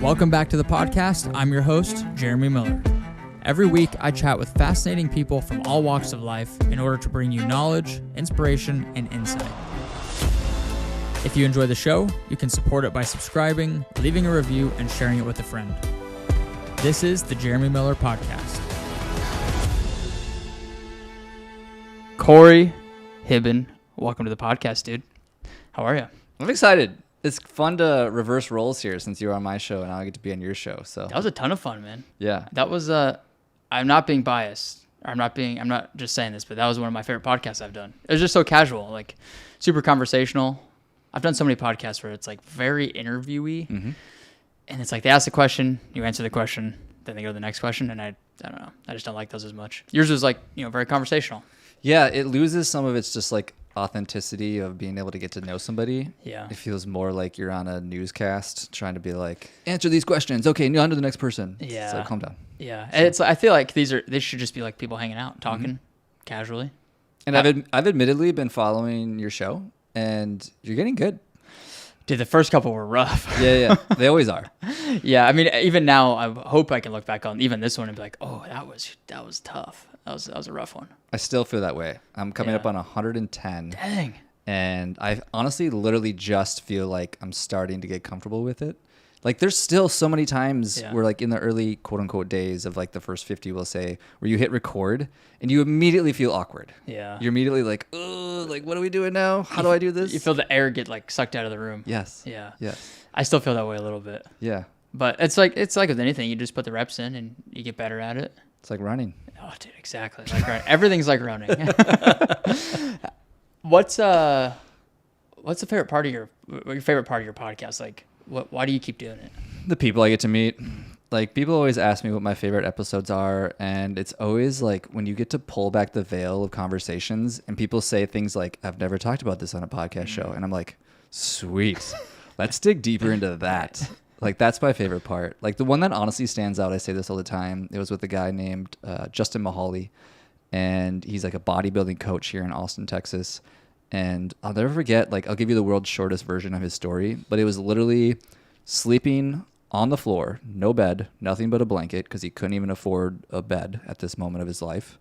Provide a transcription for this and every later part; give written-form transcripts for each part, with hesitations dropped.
Welcome back to the podcast. I'm your host, Jeremy Miller. Every week, I chat with fascinating people from all walks of life in order to bring you knowledge, inspiration, and insight. If you enjoy the show, you can support it by subscribing, leaving a review, and sharing it with a friend. This is the Jeremy Miller Podcast. Corey Hiben, welcome to the podcast, dude. How are you? I'm excited. It's fun to reverse roles here since you were on my show and now I get to be on your show. So that was a ton of fun, man. Yeah. That was I'm not being biased. I'm not just saying this, but that was one of my favorite podcasts I've done. It was just so casual, like super conversational. I've done so many podcasts where it's like very interviewee, and it's like they ask the question, you answer the question, then they go to the next question, and I don't know. I just don't like those as much. Yours was like, very conversational. Yeah, it loses some of its just like authenticity of being able to get to know somebody. Yeah. It feels more like you're on a newscast trying to be like, answer these questions. Okay, on to the next person. Yeah. So calm down. Yeah. And it's I feel like they should just be like people hanging out, talking casually. And I've admittedly been following your show and you're getting good. Dude, the first couple were rough. Yeah. They always are. Yeah. I mean, even now I hope I can look back on even this one and be like, oh, that was tough. That was a rough one. I still feel that way. I'm coming up on 110. Dang. And I honestly literally just feel like I'm starting to get comfortable with it. Like there's still so many times where like in the early quote unquote days of like the first 50, we'll say, where you hit record and you immediately feel awkward. Yeah. You're immediately like, oh, like what are we doing now? How do I do this? You feel the air get like sucked out of the room. Yes. Yeah. Yes. I still feel that way a little bit. Yeah. But it's like with anything, you just put the reps in and you get better at it. It's like running. Oh, dude, exactly. Like running. Everything's like running. What's the favorite part of your favorite part of your podcast? Like, why do you keep doing it? The people I get to meet. Like people always ask me what my favorite episodes are, and it's always like when you get to pull back the veil of conversations and people say things like, I've never talked about this on a podcast show. And I'm like, sweet. Let's dig deeper into that. Like that's my favorite part. Like the one that honestly stands out, I say this all the time, it was with a guy named Justin Mahali, and he's like a bodybuilding coach here in Austin, Texas. And I'll never forget, like I'll give you the world's shortest version of his story, but it was literally sleeping on the floor, no bed, nothing but a blanket, because he couldn't even afford a bed at this moment of his life,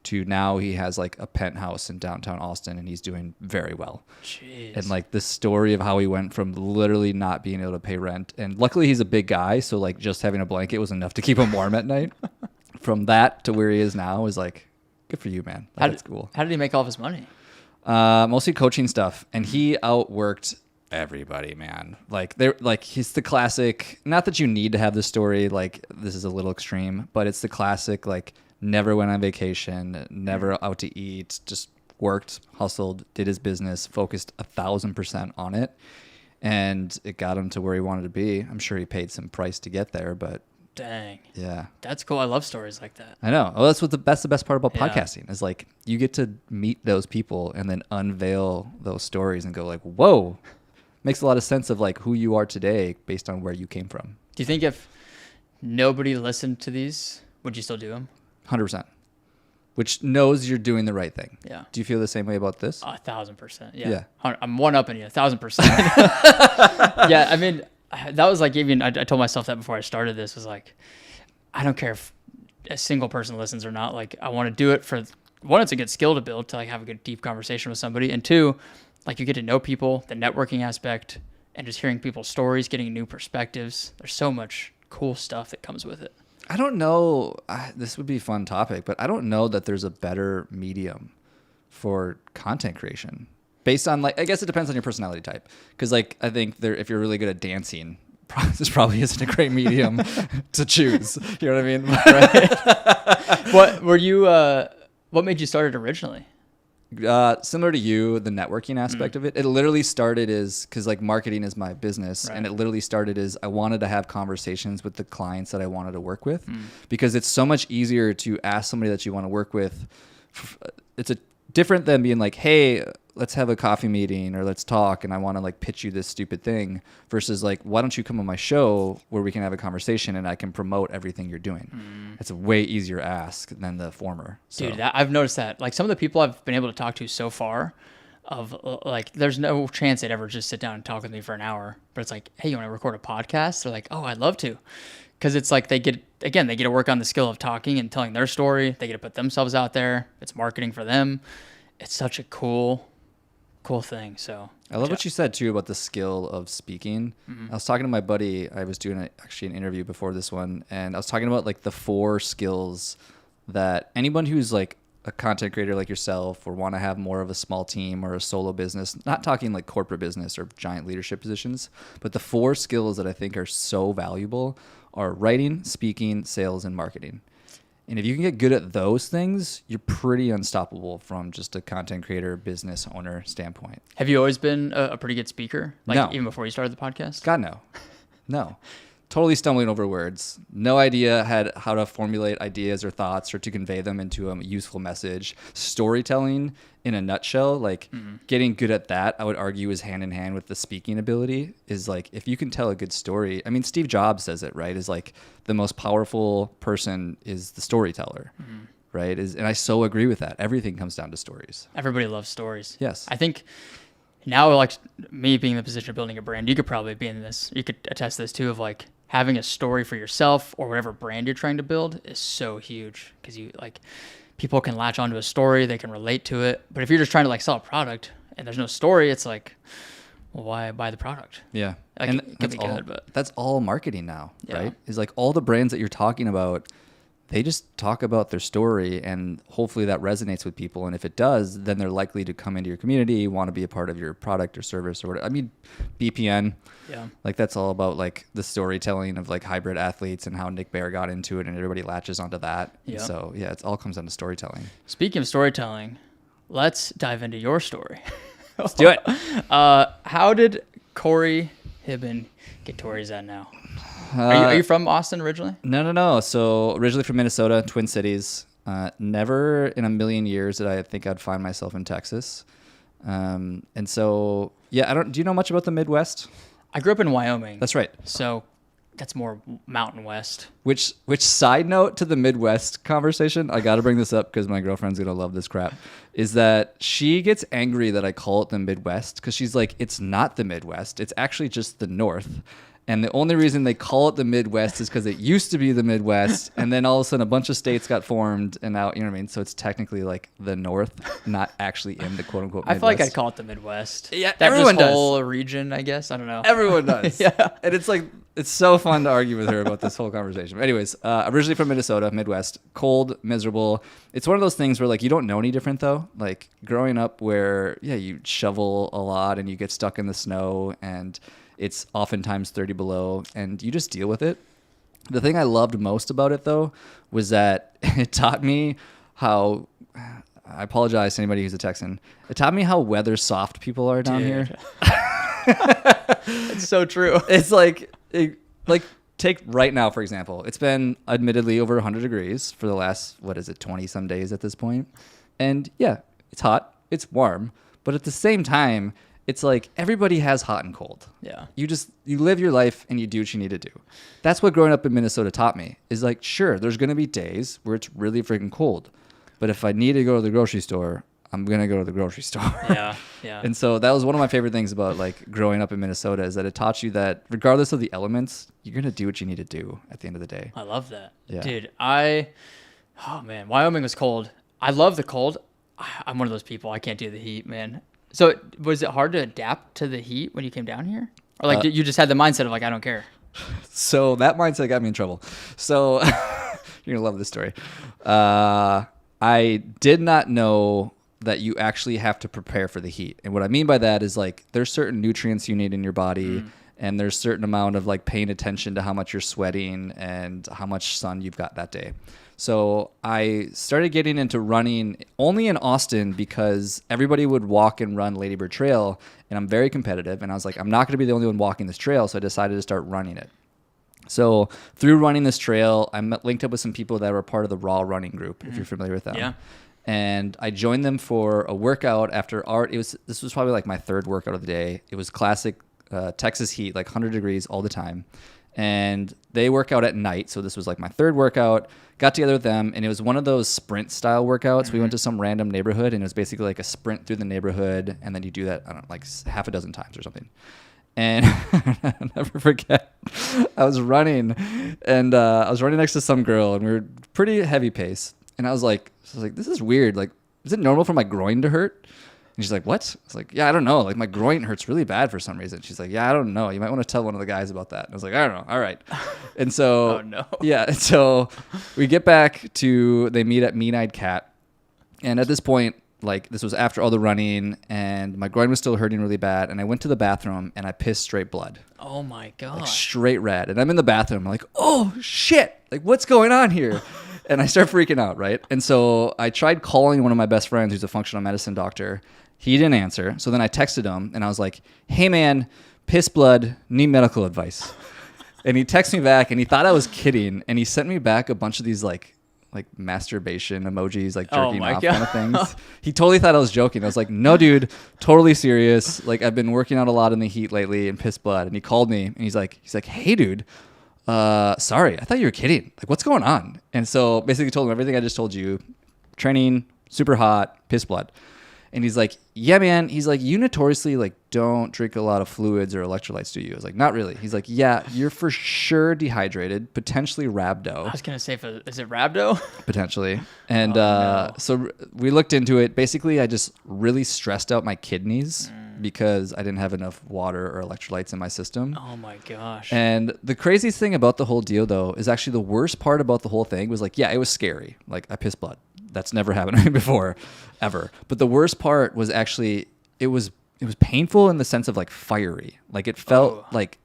to now he has like a penthouse in downtown Austin and he's doing very well. Jeez. And like the story of how he went from literally not being able to pay rent, and luckily he's a big guy, so like just having a blanket was enough to keep him warm at night. From that to where he is now is like, good for you, man. Like, that's cool. How did he make all of his money? Mostly coaching stuff, and he outworked everybody, man. He's the classic, not that you need to have this story, like this is a little extreme, but it's the classic, like never went on vacation, never out to eat, just worked, hustled, did his business, focused 1,000% on it. And it got him to where he wanted to be. I'm sure he paid some price to get there, but dang. Yeah. That's cool. I love stories like that. I know. Well, that's the best part about podcasting is like you get to meet those people and then unveil those stories and go like, whoa, makes a lot of sense of like who you are today based on where you came from. Do you think if nobody listened to these, would you still do them? 100%. Which knows you're doing the right thing. Yeah. Do you feel the same way about this? 1,000%. Yeah. I'm one-upping you, 1,000%. Yeah, I mean, that was like even, I told myself that before I started this, was like, I don't care if a single person listens or not. Like, I want to do it for, one, it's a good skill to build, to like have a good deep conversation with somebody. And two, like you get to know people, the networking aspect, and just hearing people's stories, getting new perspectives. There's so much cool stuff that comes with it. I don't know. This would be a fun topic, but I don't know that there's a better medium for content creation based on like, I guess it depends on your personality type. Cause like, I think if you're really good at dancing, this probably isn't a great medium to choose. You know what I mean? Right. What made you start it originally? Similar to you, the networking aspect of it. It literally started as, because like marketing is my business, and it literally started as I wanted to have conversations with the clients that I wanted to work with, because it's so much easier to ask somebody that you want to work with. It's different than being like, hey, let's have a coffee meeting or let's talk and I want to like pitch you this stupid thing, versus like, why don't you come on my show where we can have a conversation and I can promote everything you're doing. It's a way easier ask than the former. So. Dude, I've noticed that. Like some of the people I've been able to talk to so far, of like, there's no chance they'd ever just sit down and talk with me for an hour. But it's like, hey, you want to record a podcast? They're like, oh, I'd love to. Because it's like they get to work on the skill of talking and telling their story. They get to put themselves out there. It's marketing for them. It's such a cool thing. So I love what you said too about the skill of speaking. I was talking to my buddy. I was doing actually an interview before this one, and I was talking about like the 4 skills that anyone who's like a content creator like yourself or want to have more of a small team or a solo business, not talking like corporate business or giant leadership positions, but the 4 skills that I think are so valuable are writing, speaking, sales, and marketing. And if you can get good at those things, you're pretty unstoppable from just a content creator, business owner standpoint. Have you always been a pretty good speaker? Like No. even before you started the podcast? God, no. No. Totally stumbling over words. No idea how to formulate ideas or thoughts or to convey them into a useful message. Storytelling in a nutshell, like getting good at that, I would argue is hand in hand with the speaking ability. Is like, if you can tell a good story, I mean, Steve Jobs says it, right? Is like the most powerful person is the storyteller, right? And I so agree with that. Everything comes down to stories. Everybody loves stories. Yes. I think now, like me being in the position of building a brand, you could probably be in this. You could attest to this too, of like having a story for yourself or whatever brand you're trying to build is so huge, because you like people can latch onto a story, they can relate to it. But if you're just trying to like sell a product and there's no story, it's like, well, why buy the product? Yeah. Like, and it could be good, but that's all marketing now, Yeah. right? Is like all the brands that you're talking about, they just talk about their story, and hopefully that resonates with people. And if it does, then they're likely to come into your community, want to be a part of your product or service or whatever. I mean, BPN, like that's all about like the storytelling of like hybrid athletes and how Nick Bear got into it, and everybody latches onto that. Yeah. So yeah, it all comes down to storytelling. Speaking of storytelling, let's dive into your story. Let's do it. How did Corey Hiben get to where he's at now? Are you from Austin originally? No. So originally from Minnesota, Twin Cities. Never in a million years did I think I'd find myself in Texas. And so, yeah, do you know much about the Midwest? I grew up in Wyoming. That's right. So that's more Mountain West. Which side note to the Midwest conversation, I got to bring this up because my girlfriend's going to love this crap, is that she gets angry that I call it the Midwest because she's like, it's not the Midwest. It's actually just the North. And the only reason they call it the Midwest is because it used to be the Midwest, and then all of a sudden a bunch of states got formed, and now, you know what I mean? So it's technically like the North, not actually in the quote-unquote Midwest. I feel like I'd call it the Midwest. Yeah, that everyone does. whole region, I guess. I don't know. Everyone does. Yeah. And it's like, it's so fun to argue with her about this whole conversation. But anyways, originally from Minnesota, Midwest, cold, miserable. It's one of those things where like you don't know any different though. Like growing up where, yeah, you shovel a lot and you get stuck in the snow and it's oftentimes 30 below and you just deal with it. The thing I loved most about it though was that it taught me how, I apologize to anybody who's a Texan, it taught me how weather soft people are down here. It's so true. It's like take right now, for example. It's been admittedly over 100 degrees for the last, 20 some days at this point. And yeah, it's hot, it's warm, but at the same time, it's like everybody has hot and cold. Yeah. You live your life and you do what you need to do. That's what growing up in Minnesota taught me, is like, sure, there's going to be days where it's really freaking cold, but if I need to go to the grocery store, I'm going to go to the grocery store. Yeah. And so that was one of my favorite things about like growing up in Minnesota, is that it taught you that regardless of the elements, you're going to do what you need to do at the end of the day. I love that. Yeah. Dude, oh man, Wyoming was cold. I love the cold. I'm one of those people. I can't do the heat, man. So was it hard to adapt to the heat when you came down here? Or like you just had the mindset of like, I don't care? So that mindset got me in trouble. So you're going to love this story. I did not know that you actually have to prepare for the heat. And what I mean by that is like there's certain nutrients you need in your body and there's certain amount of like paying attention to how much you're sweating and how much sun you've got that day. So I started getting into running only in Austin because everybody would walk and run Lady Bird Trail, and I'm very competitive. And I was like, I'm not going to be the only one walking this trail, so I decided to start running it. So through running this trail, I linked up with some people that were part of the Raw Running group, if you're familiar with them. Yeah. And I joined them for a workout after this was probably like my third workout of the day. It was classic Texas heat, like 100 degrees all the time. and they work out at night. So this was like my third workout. Got together with them, and it was one of those sprint style workouts. We went to some random neighborhood, and it was basically like a sprint through the neighborhood, and then you do that, I don't know, like half a dozen times or something. And I'll never forget, I was running, and I was running next to some girl, and we were pretty heavy pace. And I was like, this is weird. Like, is it normal for my groin to hurt? And she's like, what? I was like, yeah, I don't know. Like, my groin hurts really bad for some reason. She's like, yeah, I don't know. You might want to tell one of the guys about that. And I was like, I don't know. All right. And so, Oh, no. Yeah. And so we get back to, they meet at Mean-Eyed Cat. And at this point, like, this was after all the running, and my groin was still hurting really bad. And I went to the bathroom, and I pissed straight blood. Oh, my God. Like, straight red. And I'm in the bathroom. I'm like, oh, shit. Like, what's going on here? And I start freaking out, right? And so I tried calling one of my best friends who's a functional medicine doctor. He didn't answer. So then I texted him, and I was like, hey, man, piss blood, need medical advice. And he texted me back, and he thought I was kidding. And he sent me back a bunch of these, like masturbation emojis, like jerking off kind of things. He totally thought I was joking. I was like, no, dude, totally serious. Like, I've been working out a lot in the heat lately and piss blood. And he called me, and he's like, hey, dude, sorry, I thought you were kidding. Like, what's going on? And so basically told him everything I just told you. Training, super hot, piss blood. And he's like, yeah, man. He's like, you notoriously like don't drink a lot of fluids or electrolytes, do you? I was like, not really. He's like, yeah, you're for sure dehydrated, potentially rhabdo. I was going to say, is it rhabdo? Potentially. And so we looked into it. Basically, I just really stressed out my kidneys because I didn't have enough water or electrolytes in my system. Oh, my gosh. And the craziest thing about the whole deal, though, is actually the worst part about the whole thing was like, yeah, it was scary. Like, I pissed blood. That's never happened to me before, ever. But the worst part was actually, it was painful in the sense of like fiery. Like, it felt like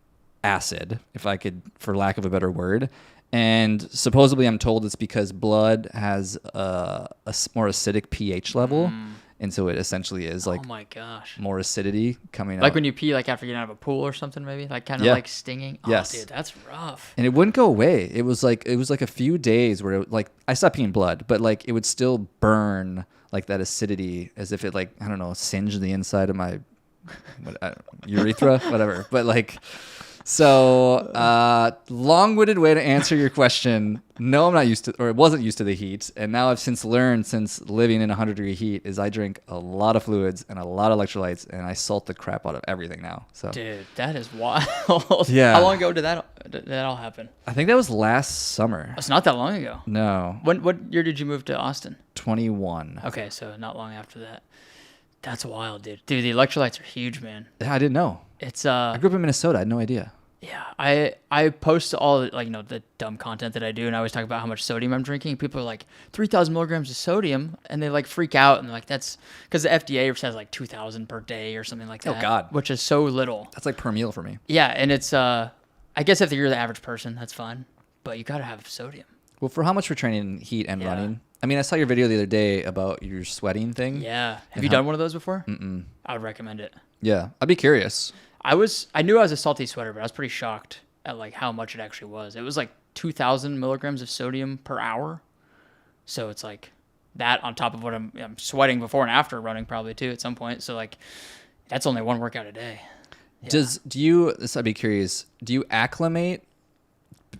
acid, if I could, for lack of a better word. And supposedly I'm told it's because blood has a more acidic pH level. And so it essentially is like, oh my gosh, more acidity coming out. Like when you pee, like after getting out of a pool or something, maybe like kind of like stinging. Yes. Oh, dude, that's rough. And it wouldn't go away. It was like a few days where like I stopped peeing blood, but like it would still burn like that acidity as if it like, I don't know, singed the inside of my urethra, whatever. But like, so long-winded way to answer your question. No, I'm not used to, or wasn't used to the heat. And now I've since learned, since living in 100-degree heat, is I drink a lot of fluids and a lot of electrolytes, and I salt the crap out of everything now. So, dude, that is wild. Yeah. How long ago did that all happen? I think that was last summer. It's not that long ago. No. What year did you move to Austin? 21. Okay, so not long after that. That's wild, dude. Dude, the electrolytes are huge, man. Yeah, I didn't know. It's I grew up in Minnesota. I had no idea. Yeah, I post all like the dumb content that I do, and I always talk about how much sodium I'm drinking. People are like 3,000 milligrams of sodium, and they like freak out, and they're like, that's because the FDA says like 2,000 per day or something like that. Oh God, which is so little. That's like per meal for me. Yeah, and it's I guess if you're the average person, that's fine, but you gotta have sodium. Well, for how much we're training heat and running. I mean, I saw your video the other day about your sweating thing. Yeah, have you done one of those before? Mm-mm. I would recommend it. Yeah, I'd be curious. I knew I was a salty sweater, but I was pretty shocked at like how much it actually was. It was like 2,000 milligrams of sodium per hour. So it's like that on top of what I'm sweating before and after running probably too at some point. So like that's only one workout a day. Yeah. I'd be curious, do you acclimate?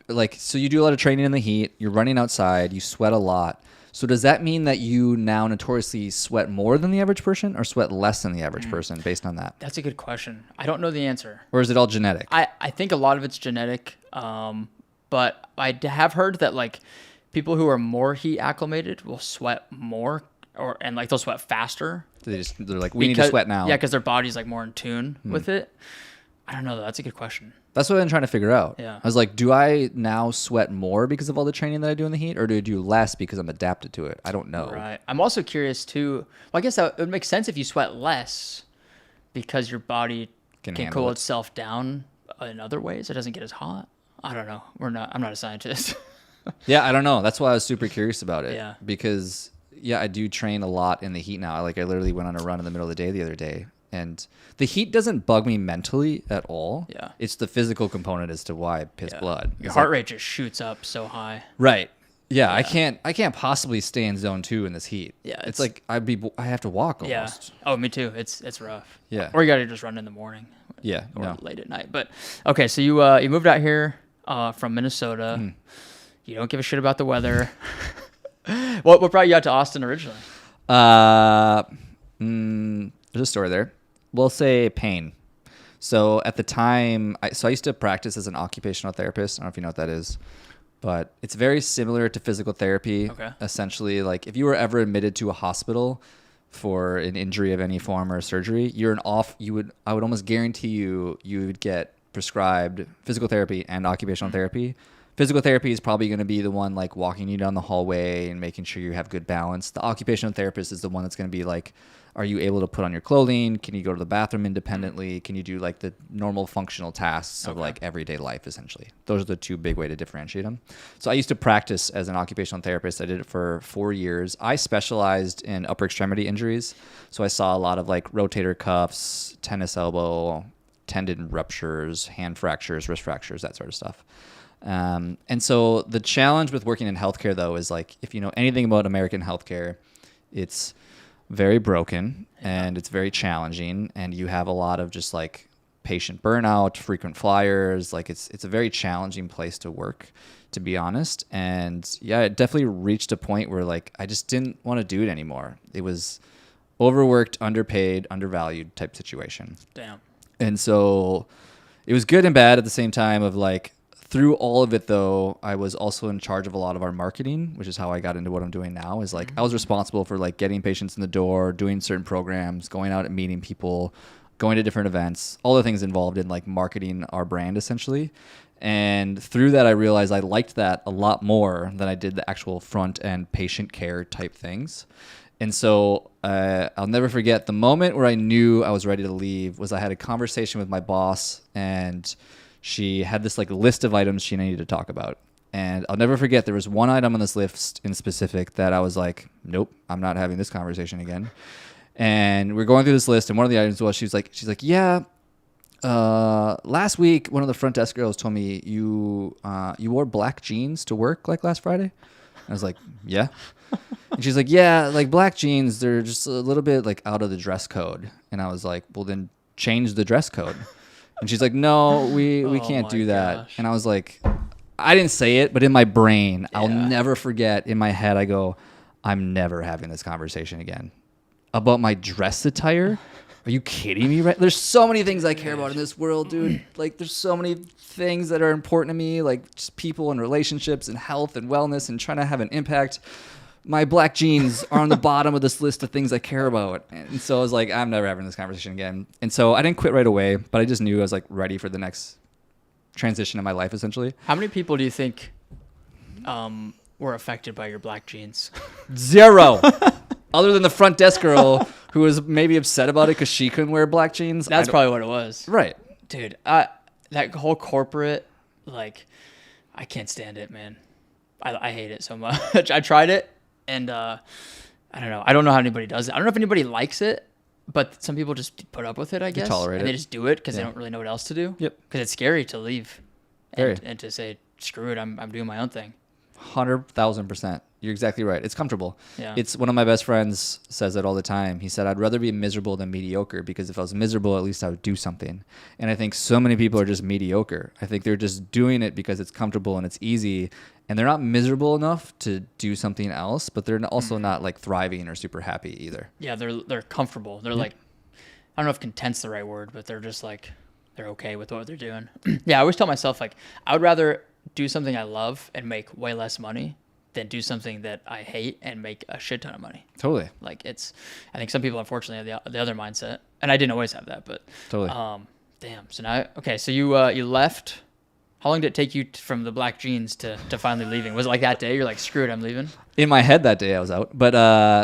Like, so you do a lot of training in the heat, you're running outside, you sweat a lot. So does that mean that you now notoriously sweat more than the average person or sweat less than the average person based on that? That's a good question. I don't know the answer. Or is it all genetic? I think a lot of it's genetic, but I have heard that like people who are more heat acclimated will sweat more and like they'll sweat faster. They're like, we need to sweat now. Yeah, because their body's like more in tune with it. I don't know. That's a good question. That's what I'm trying to figure out. Yeah. I was like, do I now sweat more because of all the training that I do in the heat, or do I do less because I'm adapted to it? I don't know. Right. I'm also curious too. Well, I guess that it would make sense if you sweat less because your body can cool itself down in other ways. It doesn't get as hot. I don't know. I'm not a scientist. Yeah, I don't know. That's why I was super curious about it. Yeah. Because I do train a lot in the heat now. Like I literally went on a run in the middle of the day the other day. And the heat doesn't bug me mentally at all. Yeah. It's the physical component as to why I piss blood. Your heart rate just shoots up so high. Right. Yeah, I can't possibly stay in zone 2 in this heat. Yeah. It's like I have to walk almost. Yeah. Oh, me too. It's rough. Yeah. Or you got to just run in the morning. Yeah. Or late at night. But okay, so you moved out here. from Minnesota. You don't give a shit about the weather. What brought you out to Austin originally? There's a story there. We'll say pain. So at the time, I used to practice as an occupational therapist. I don't know if you know what that is, but it's very similar to physical therapy. Okay. Essentially, like if you were ever admitted to a hospital for an injury of any form or surgery, I would almost guarantee you would get prescribed physical therapy and occupational therapy. Physical therapy is probably going to be the one like walking you down the hallway and making sure you have good balance. The occupational therapist is the one that's going to be like, are you able to put on your clothing? Can you go to the bathroom independently? Can you do like the normal functional tasks of like everyday life, essentially? Those are the two big ways to differentiate them. So I used to practice as an occupational therapist. I did it for 4 years. I specialized in upper extremity injuries. So I saw a lot of like rotator cuffs, tennis elbow, tendon ruptures, hand fractures, wrist fractures, that sort of stuff. And so the challenge with working in healthcare, though, is like if you know anything about American healthcare, it's very broken and it's very challenging, and you have a lot of just like patient burnout, frequent flyers. Like it's a very challenging place to work, to be honest. And yeah, it definitely reached a point where like I just didn't want to do it anymore. It was overworked, underpaid, undervalued type situation. Damn. And so it was good and bad at the same time of like, through all of it, though, I was also in charge of a lot of our marketing, which is how I got into what I'm doing now. Is like I was responsible for like getting patients in the door, doing certain programs, going out and meeting people, going to different events, all the things involved in like marketing our brand, essentially. And through that, I realized I liked that a lot more than I did the actual front end patient care type things. And so I'll never forget the moment where I knew I was ready to leave was I had a conversation with my boss, and she had this like list of items she needed to talk about. And I'll never forget, there was one item on this list in specific that I was like, nope, I'm not having this conversation again. And we're going through this list, and one of the items was, she's like, yeah, last week, one of the front desk girls told me you wore black jeans to work like last Friday. I was like, yeah. And she's like, yeah, like black jeans, they're just a little bit like out of the dress code. And I was like, well, then change the dress code. And she's like, no, we can't do that. Gosh. And I was like, I didn't say it, but in my brain, I'll never forget, in my head, I go, I'm never having this conversation again. About my dress attire? Are you kidding me? Right? There's so many things I care about in this world, dude. Like, there's so many things that are important to me, like just people and relationships and health and wellness and trying to have an impact. My black jeans are on the bottom of this list of things I care about. And so I was like, I'm never having this conversation again. And so I didn't quit right away, but I just knew I was like ready for the next transition in my life, essentially. How many people do you think were affected by your black jeans? 0. Other than the front desk girl who was maybe upset about it because she couldn't wear black jeans. That's probably what it was. Right. Dude, that whole corporate, like, I can't stand it, man. I hate it so much. I tried it. And I don't know. I don't know how anybody does it. I don't know if anybody likes it, but some people just put up with it, I guess. Tolerate and it. They just do it because they don't really know what else to do. Yep. Because it's scary to leave and to say, screw it, I'm doing my own thing. 100,000%. You're exactly right. It's comfortable. Yeah. It's one of my best friends says it all the time. He said, I'd rather be miserable than mediocre, because if I was miserable, at least I would do something. And I think so many people are just mediocre. I think they're just doing it because it's comfortable and it's easy, and they're not miserable enough to do something else, but they're also not like thriving or super happy either. Yeah, they're comfortable. They're like, I don't know if content's the right word, but they're just like, they're okay with what they're doing. Yeah, I always tell myself, like, I would rather do something I love and make way less money than do something that I hate and make a shit ton of money. Totally. Like, I think some people unfortunately have the other mindset, and I didn't always have that, but totally. Damn. So now, okay, so you left. How long did it take you from the black jeans to finally leaving? Was it like that day you're like, screw it, I'm leaving? In my head that day I was out, but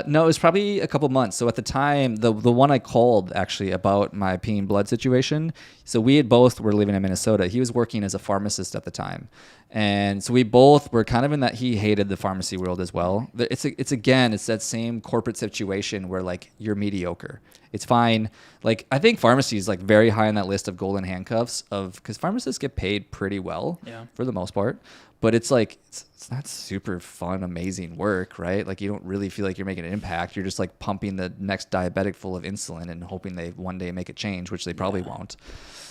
no, it was probably a couple months. So at the time, the one I called actually about my peeing blood situation. So we had both were living in Minnesota. He was working as a pharmacist at the time, and so we both were kind of in that he hated the pharmacy world as well. It's that same corporate situation where like you're mediocre. It's fine. Like, I think pharmacy is like very high on that list of golden handcuffs because pharmacists get paid pretty well for the most part. But it's like, it's not super fun, amazing work, right? Like, you don't really feel like you're making an impact. You're just like pumping the next diabetic full of insulin and hoping they one day make a change, which they probably won't.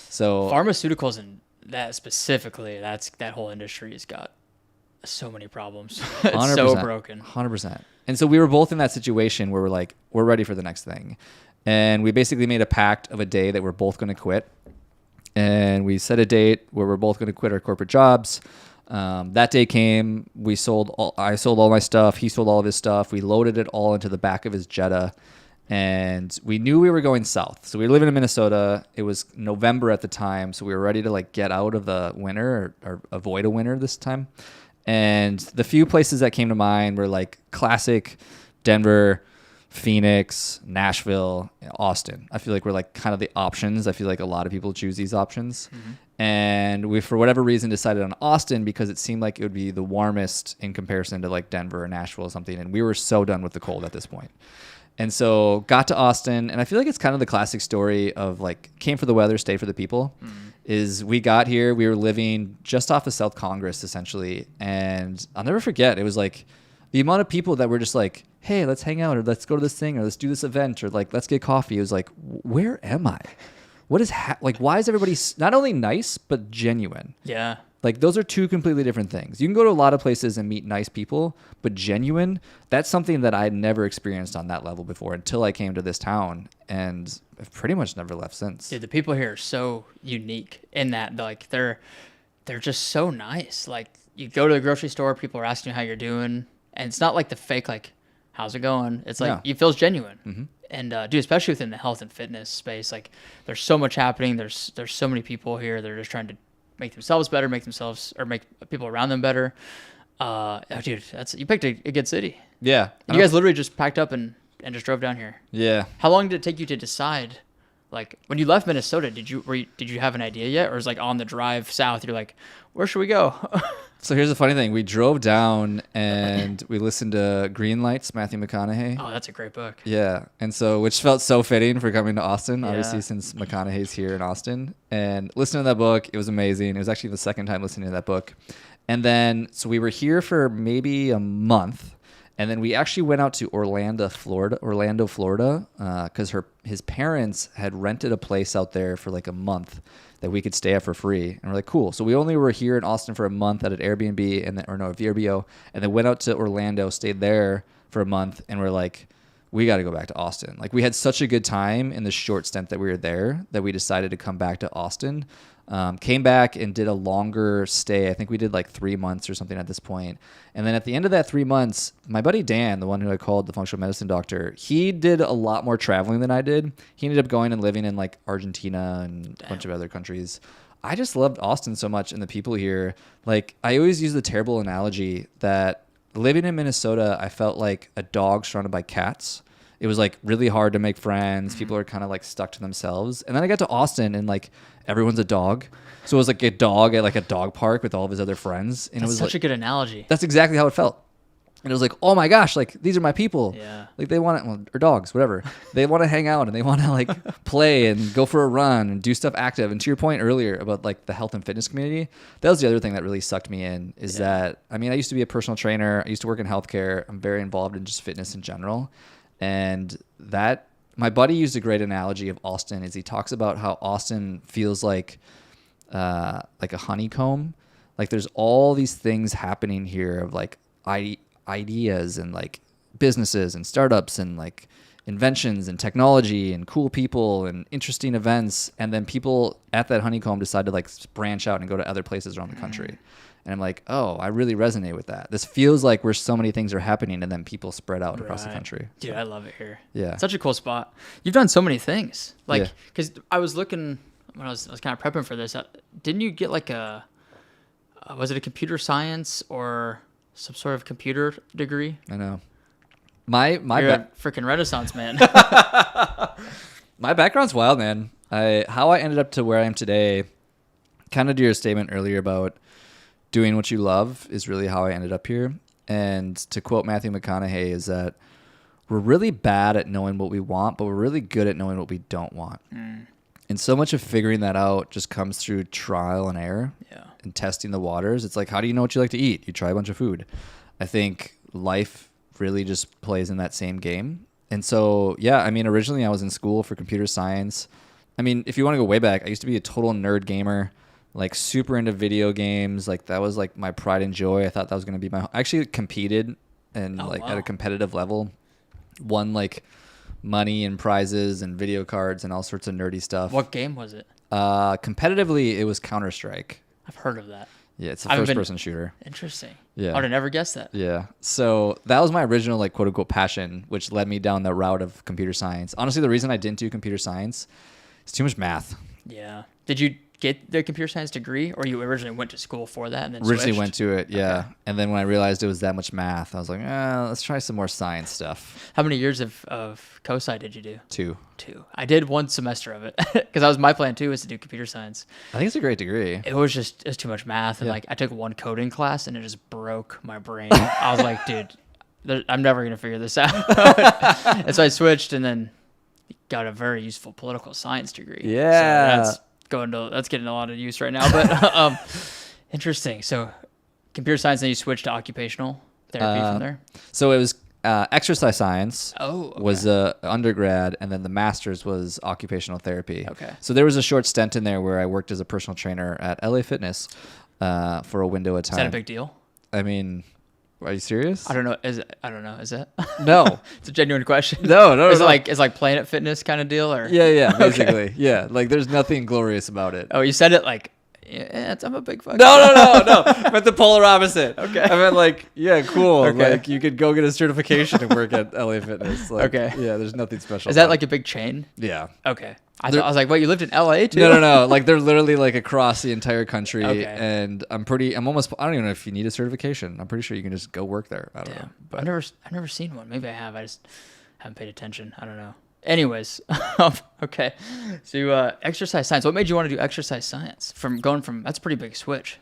So pharmaceuticals and that specifically, that whole industry has got so many problems. 100%, It's so broken. 100%. And so we were both in that situation where we're like, we're ready for the next thing. And we basically made a pact of a day that we're both going to quit. And we set a date where we're both going to quit our corporate jobs. That day came. I sold all my stuff. He sold all of his stuff. We loaded it all into the back of his Jetta. And we knew we were going south. So we were living in Minnesota. It was November at the time. So we were ready to like get out of the winter or avoid a winter this time. And the few places that came to mind were like classic Denver, Phoenix, Nashville, Austin. I feel like we're like kind of the options. I feel like a lot of people choose these options. Mm-hmm. And we, for whatever reason, decided on Austin because it seemed like it would be the warmest in comparison to like Denver or Nashville or something. And we were so done with the cold at this point. And so got to Austin, and I feel like it's kind of the classic story of like came for the weather, stay for the people. Mm-hmm. Is we got here, we were living just off of South Congress essentially, and I'll never forget. It was like the amount of people that were just like, "Hey, let's hang out, or let's go to this thing, or let's do this event, or like let's get coffee." It was like, where am I? What is like? Why is everybody not only nice but genuine? Yeah. Like those are two completely different things. You can go to a lot of places and meet nice people, but genuine, that's something that I had never experienced on that level before until I came to this town, and I've pretty much never left since. Dude, the people here are so unique in that like they're just so nice. Like you go to the grocery store, people are asking you how you're doing, and it's not like the fake like how's it going? It's like it feels genuine. Mm-hmm. And dude, especially within the health and fitness space, like there's so much happening. There's so many people here. They're just trying to make themselves better, make people around them better. Dude, you picked a good city. Yeah. And you guys literally just packed up and just drove down here. Yeah. How long did it take you to decide? Like when you left Minnesota, did you have an idea yet, or was like on the drive south? You're like, where should we go? So here's the funny thing: we drove down and we listened to Green Lights, Matthew McConaughey. Oh, that's a great book. Yeah, and so which felt so fitting for coming to Austin, obviously since McConaughey's here in Austin. And listening to that book, it was amazing. It was actually the second time listening to that book. And then so we were here for maybe a month. And then we actually went out to Orlando, Florida, because his parents had rented a place out there for like a month that we could stay at for free. And we're like, cool. So we only were here in Austin for a month at an Airbnb VRBO, and then went out to Orlando, stayed there for a month, and we're like, we got to go back to Austin. Like we had such a good time in the short stint that we were there that we decided to come back to Austin. Came back and did a longer stay. I think we did like 3 months or something at this point. And then at the end of that 3 months, my buddy Dan, the one who I called the functional medicine doctor, he did a lot more traveling than I did. He ended up going and living in like Argentina and a bunch of other countries. I just loved Austin so much and the people here. Like I always use the terrible analogy that living in Minnesota, I felt like a dog surrounded by cats. It was like really hard to make friends. People are kind of like stuck to themselves. And then I got to Austin and like everyone's a dog. So it was like a dog at like a dog park with all of his other friends. And that's it was such like, a good analogy. That's exactly how it felt. And it was like, oh my gosh, like these are my people. Yeah. Like they want to, or dogs, whatever. They want to hang out and they want to like play and go for a run and do stuff active. And to your point earlier about like the health and fitness community, that was the other thing that really sucked me in is that, I mean, I used to be a personal trainer. I used to work in healthcare. I'm very involved in just fitness in general. And that my buddy used a great analogy of Austin is he talks about how Austin feels like a honeycomb. Like there's all these things happening here of like ideas and like businesses and startups and like inventions and technology and cool people and interesting events. And then people at that honeycomb decide to like branch out and go to other places around the country. And I'm like, oh, I really resonate with that. This feels like where so many things are happening and then people spread out across the country. Dude, I love it here. Yeah. Such a cool spot. You've done so many things. Like, because I was looking, when I was kind of prepping for this, didn't you get like was it a computer science or some sort of computer degree? I know. You're a freaking Renaissance man. My background's wild, man. How I ended up to where I am today, kind of to your statement earlier about doing what you love is really how I ended up here. And to quote Matthew McConaughey is that we're really bad at knowing what we want, but we're really good at knowing what we don't want. And so much of figuring that out just comes through trial and error and testing the waters. It's like, how do you know what you like to eat? You try a bunch of food. I think life really just plays in that same game. And so, yeah, I mean, originally I was in school for computer science. I mean, if you want to go way back, I used to be a total nerd gamer. like super into video games. Like that was like my pride and joy. I thought that was going to be I actually competed and at a competitive level, won like money and prizes and video cards and all sorts of nerdy stuff. What game was it? Competitively, it was Counter-Strike. I've heard of that. Yeah, it's a first-person shooter. Interesting. Yeah. I would have never guessed that. Yeah. So that was my original, like, quote-unquote passion, which led me down the route of computer science. Honestly, the reason I didn't do computer science is too much math. Yeah. Did you get the computer science degree, or you originally went to school for that and then Originally switched? went to it, yeah. Okay. And then when I realized it was that much math, I was like, let's try some more science stuff. How many years of co-sci did you do? 2. I did 1 semester of it because that was my plan too, was to do computer science. I think it's a great degree. It was too much math, and like I took 1 coding class and it just broke my brain. I was like, dude, I'm never gonna figure this out. And so I switched and then got a very useful political science degree. Yeah. So that's getting a lot of use right now. But interesting. So computer science, then you switched to occupational therapy from there. So it was exercise science. Oh, okay. Was undergrad, and then the master's was occupational therapy. Okay. So there was a short stint in there where I worked as a personal trainer at LA Fitness for a window of time. Is that a big deal? I mean, are you serious? I don't know. Is it? No. It's a genuine question. No. Is it like Planet Fitness kind of deal, or? Yeah, basically. Okay. Yeah, like there's nothing glorious about it. Oh, you said it like, yeah, I'm a big fuck. No. I meant the polar opposite. Okay. I meant like, yeah, cool. Okay. Like you could go get a certification and work at LA Fitness. Like, okay. Yeah, there's nothing special. Is that like a big chain? Yeah. Okay. I was like, wait, you lived in LA too? No. Like they're literally like across the entire country. Okay. And I don't even know if you need a certification. I'm pretty sure you can just go work there. I don't know. But I've never seen one. Maybe I have. I just haven't paid attention. I don't know. Anyways, okay. So exercise science. What made you want to do exercise science? That's a pretty big switch.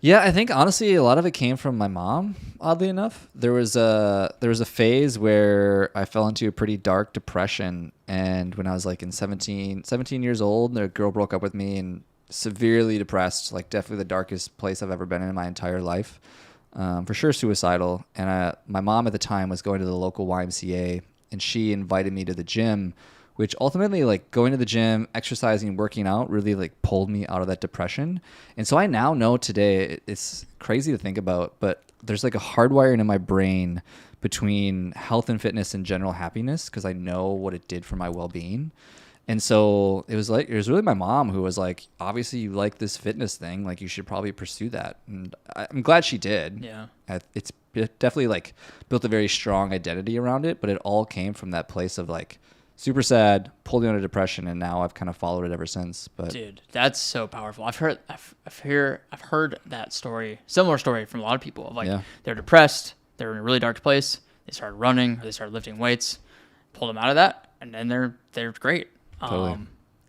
yeah, I think honestly a lot of it came from my mom, oddly enough. There was a phase where I fell into a pretty dark depression, and when I was like 17 years old, a girl broke up with me and severely depressed, like definitely the darkest place I've ever been in my entire life. For sure suicidal. And my mom at the time was going to the local YMCA, and she invited me to the gym, which ultimately, like, going to the gym, exercising, working out really like pulled me out of that depression. And so I now know today, it's crazy to think about, but there's like a hardwiring in my brain between health and fitness and general happiness, because I know what it did for my well-being. And so it was really my mom who was like, obviously you like this fitness thing, like you should probably pursue that. And I'm glad she did. Yeah. It's definitely like built a very strong identity around it, but it all came from that place of like super sad, pulled me out of depression, and now I've kind of followed it ever since. But dude, that's so powerful. I've heard that story, similar story from a lot of people of like they're depressed, they're in a really dark place, they started running or they started lifting weights, pulled them out of that, and then they're great. Totally.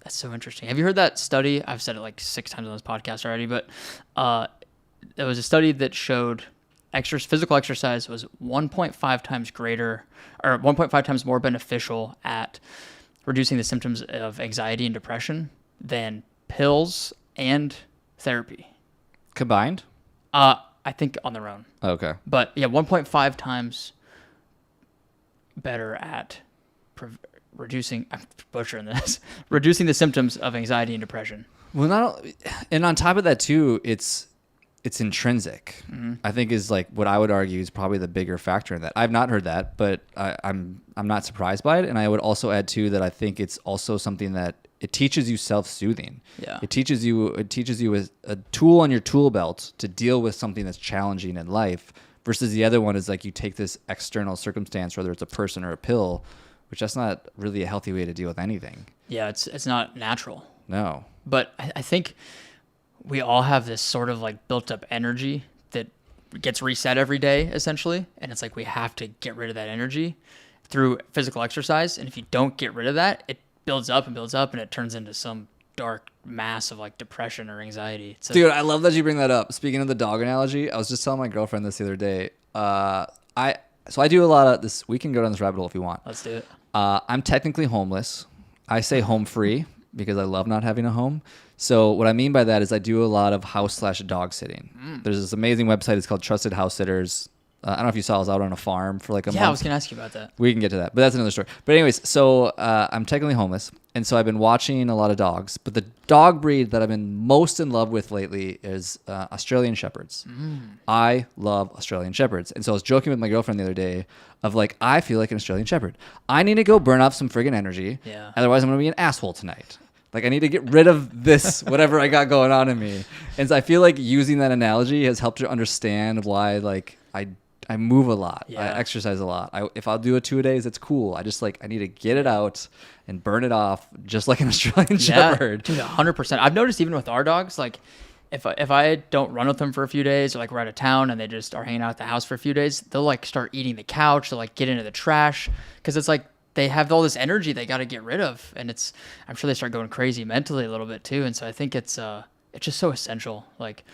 That's so interesting. Have you heard that study? I've said it like 6 times on this podcast already, but there was a study that showed physical exercise was 1.5 times greater, or 1.5 times more beneficial at reducing the symptoms of anxiety and depression than pills and therapy combined. I think on their own. Okay. But yeah, 1.5 times better at reducing. I'm butchering this. Reducing the symptoms of anxiety and depression. Well, and on top of that too, it's intrinsic. Mm-hmm. I think is like what I would argue is probably the bigger factor in that. I've not heard that, but I'm not surprised by it. And I would also add too that I think it's also something that it teaches you self-soothing. Yeah. It teaches you a tool on your tool belt to deal with something that's challenging in life, versus the other one is like you take this external circumstance, whether it's a person or a pill, which that's not really a healthy way to deal with anything. Yeah, it's not natural. No. But I think we all have this sort of like built up energy that gets reset every day, essentially. And it's like we have to get rid of that energy through physical exercise. And if you don't get rid of that, it builds up and it turns into some dark mass of like depression or anxiety. Dude, I love that you bring that up. Speaking of the dog analogy, I was just telling my girlfriend this the other day. So I do a lot of this. We can go down this rabbit hole if you want. Let's do it. I'm technically homeless. I say home free because I love not having a home. So what I mean by that is I do a lot of house/dog sitting. There's this amazing website. It's called Trusted House Sitters. I don't know if you saw, I was out on a farm for like a month. Yeah, I was going to ask you about that. We can get to that, but that's another story. But anyways, so I'm technically homeless, and so I've been watching a lot of dogs. But the dog breed that I've been most in love with lately is Australian Shepherds. I love Australian Shepherds. And so I was joking with my girlfriend the other day of like, I feel like an Australian Shepherd. I need to go burn off some friggin' energy. Yeah. Otherwise, I'm going to be an asshole tonight. Like, I need to get rid of this, whatever I got going on in me. And so I feel like using that analogy has helped her understand why, like, I move a lot. Yeah. I exercise a lot. If I'll do it 2 days, it's cool. I just, like, I need to get it out and burn it off just like an Australian Shepherd. Dude, 100%. I've noticed even with our dogs, like, if I don't run with them for a few days, or like we're out of town and they just are hanging out at the house for a few days, they'll like start eating the couch. They'll like get into the trash because it's like they have all this energy they got to get rid of, and I'm sure they start going crazy mentally a little bit too. And so I think it's just so essential. Like,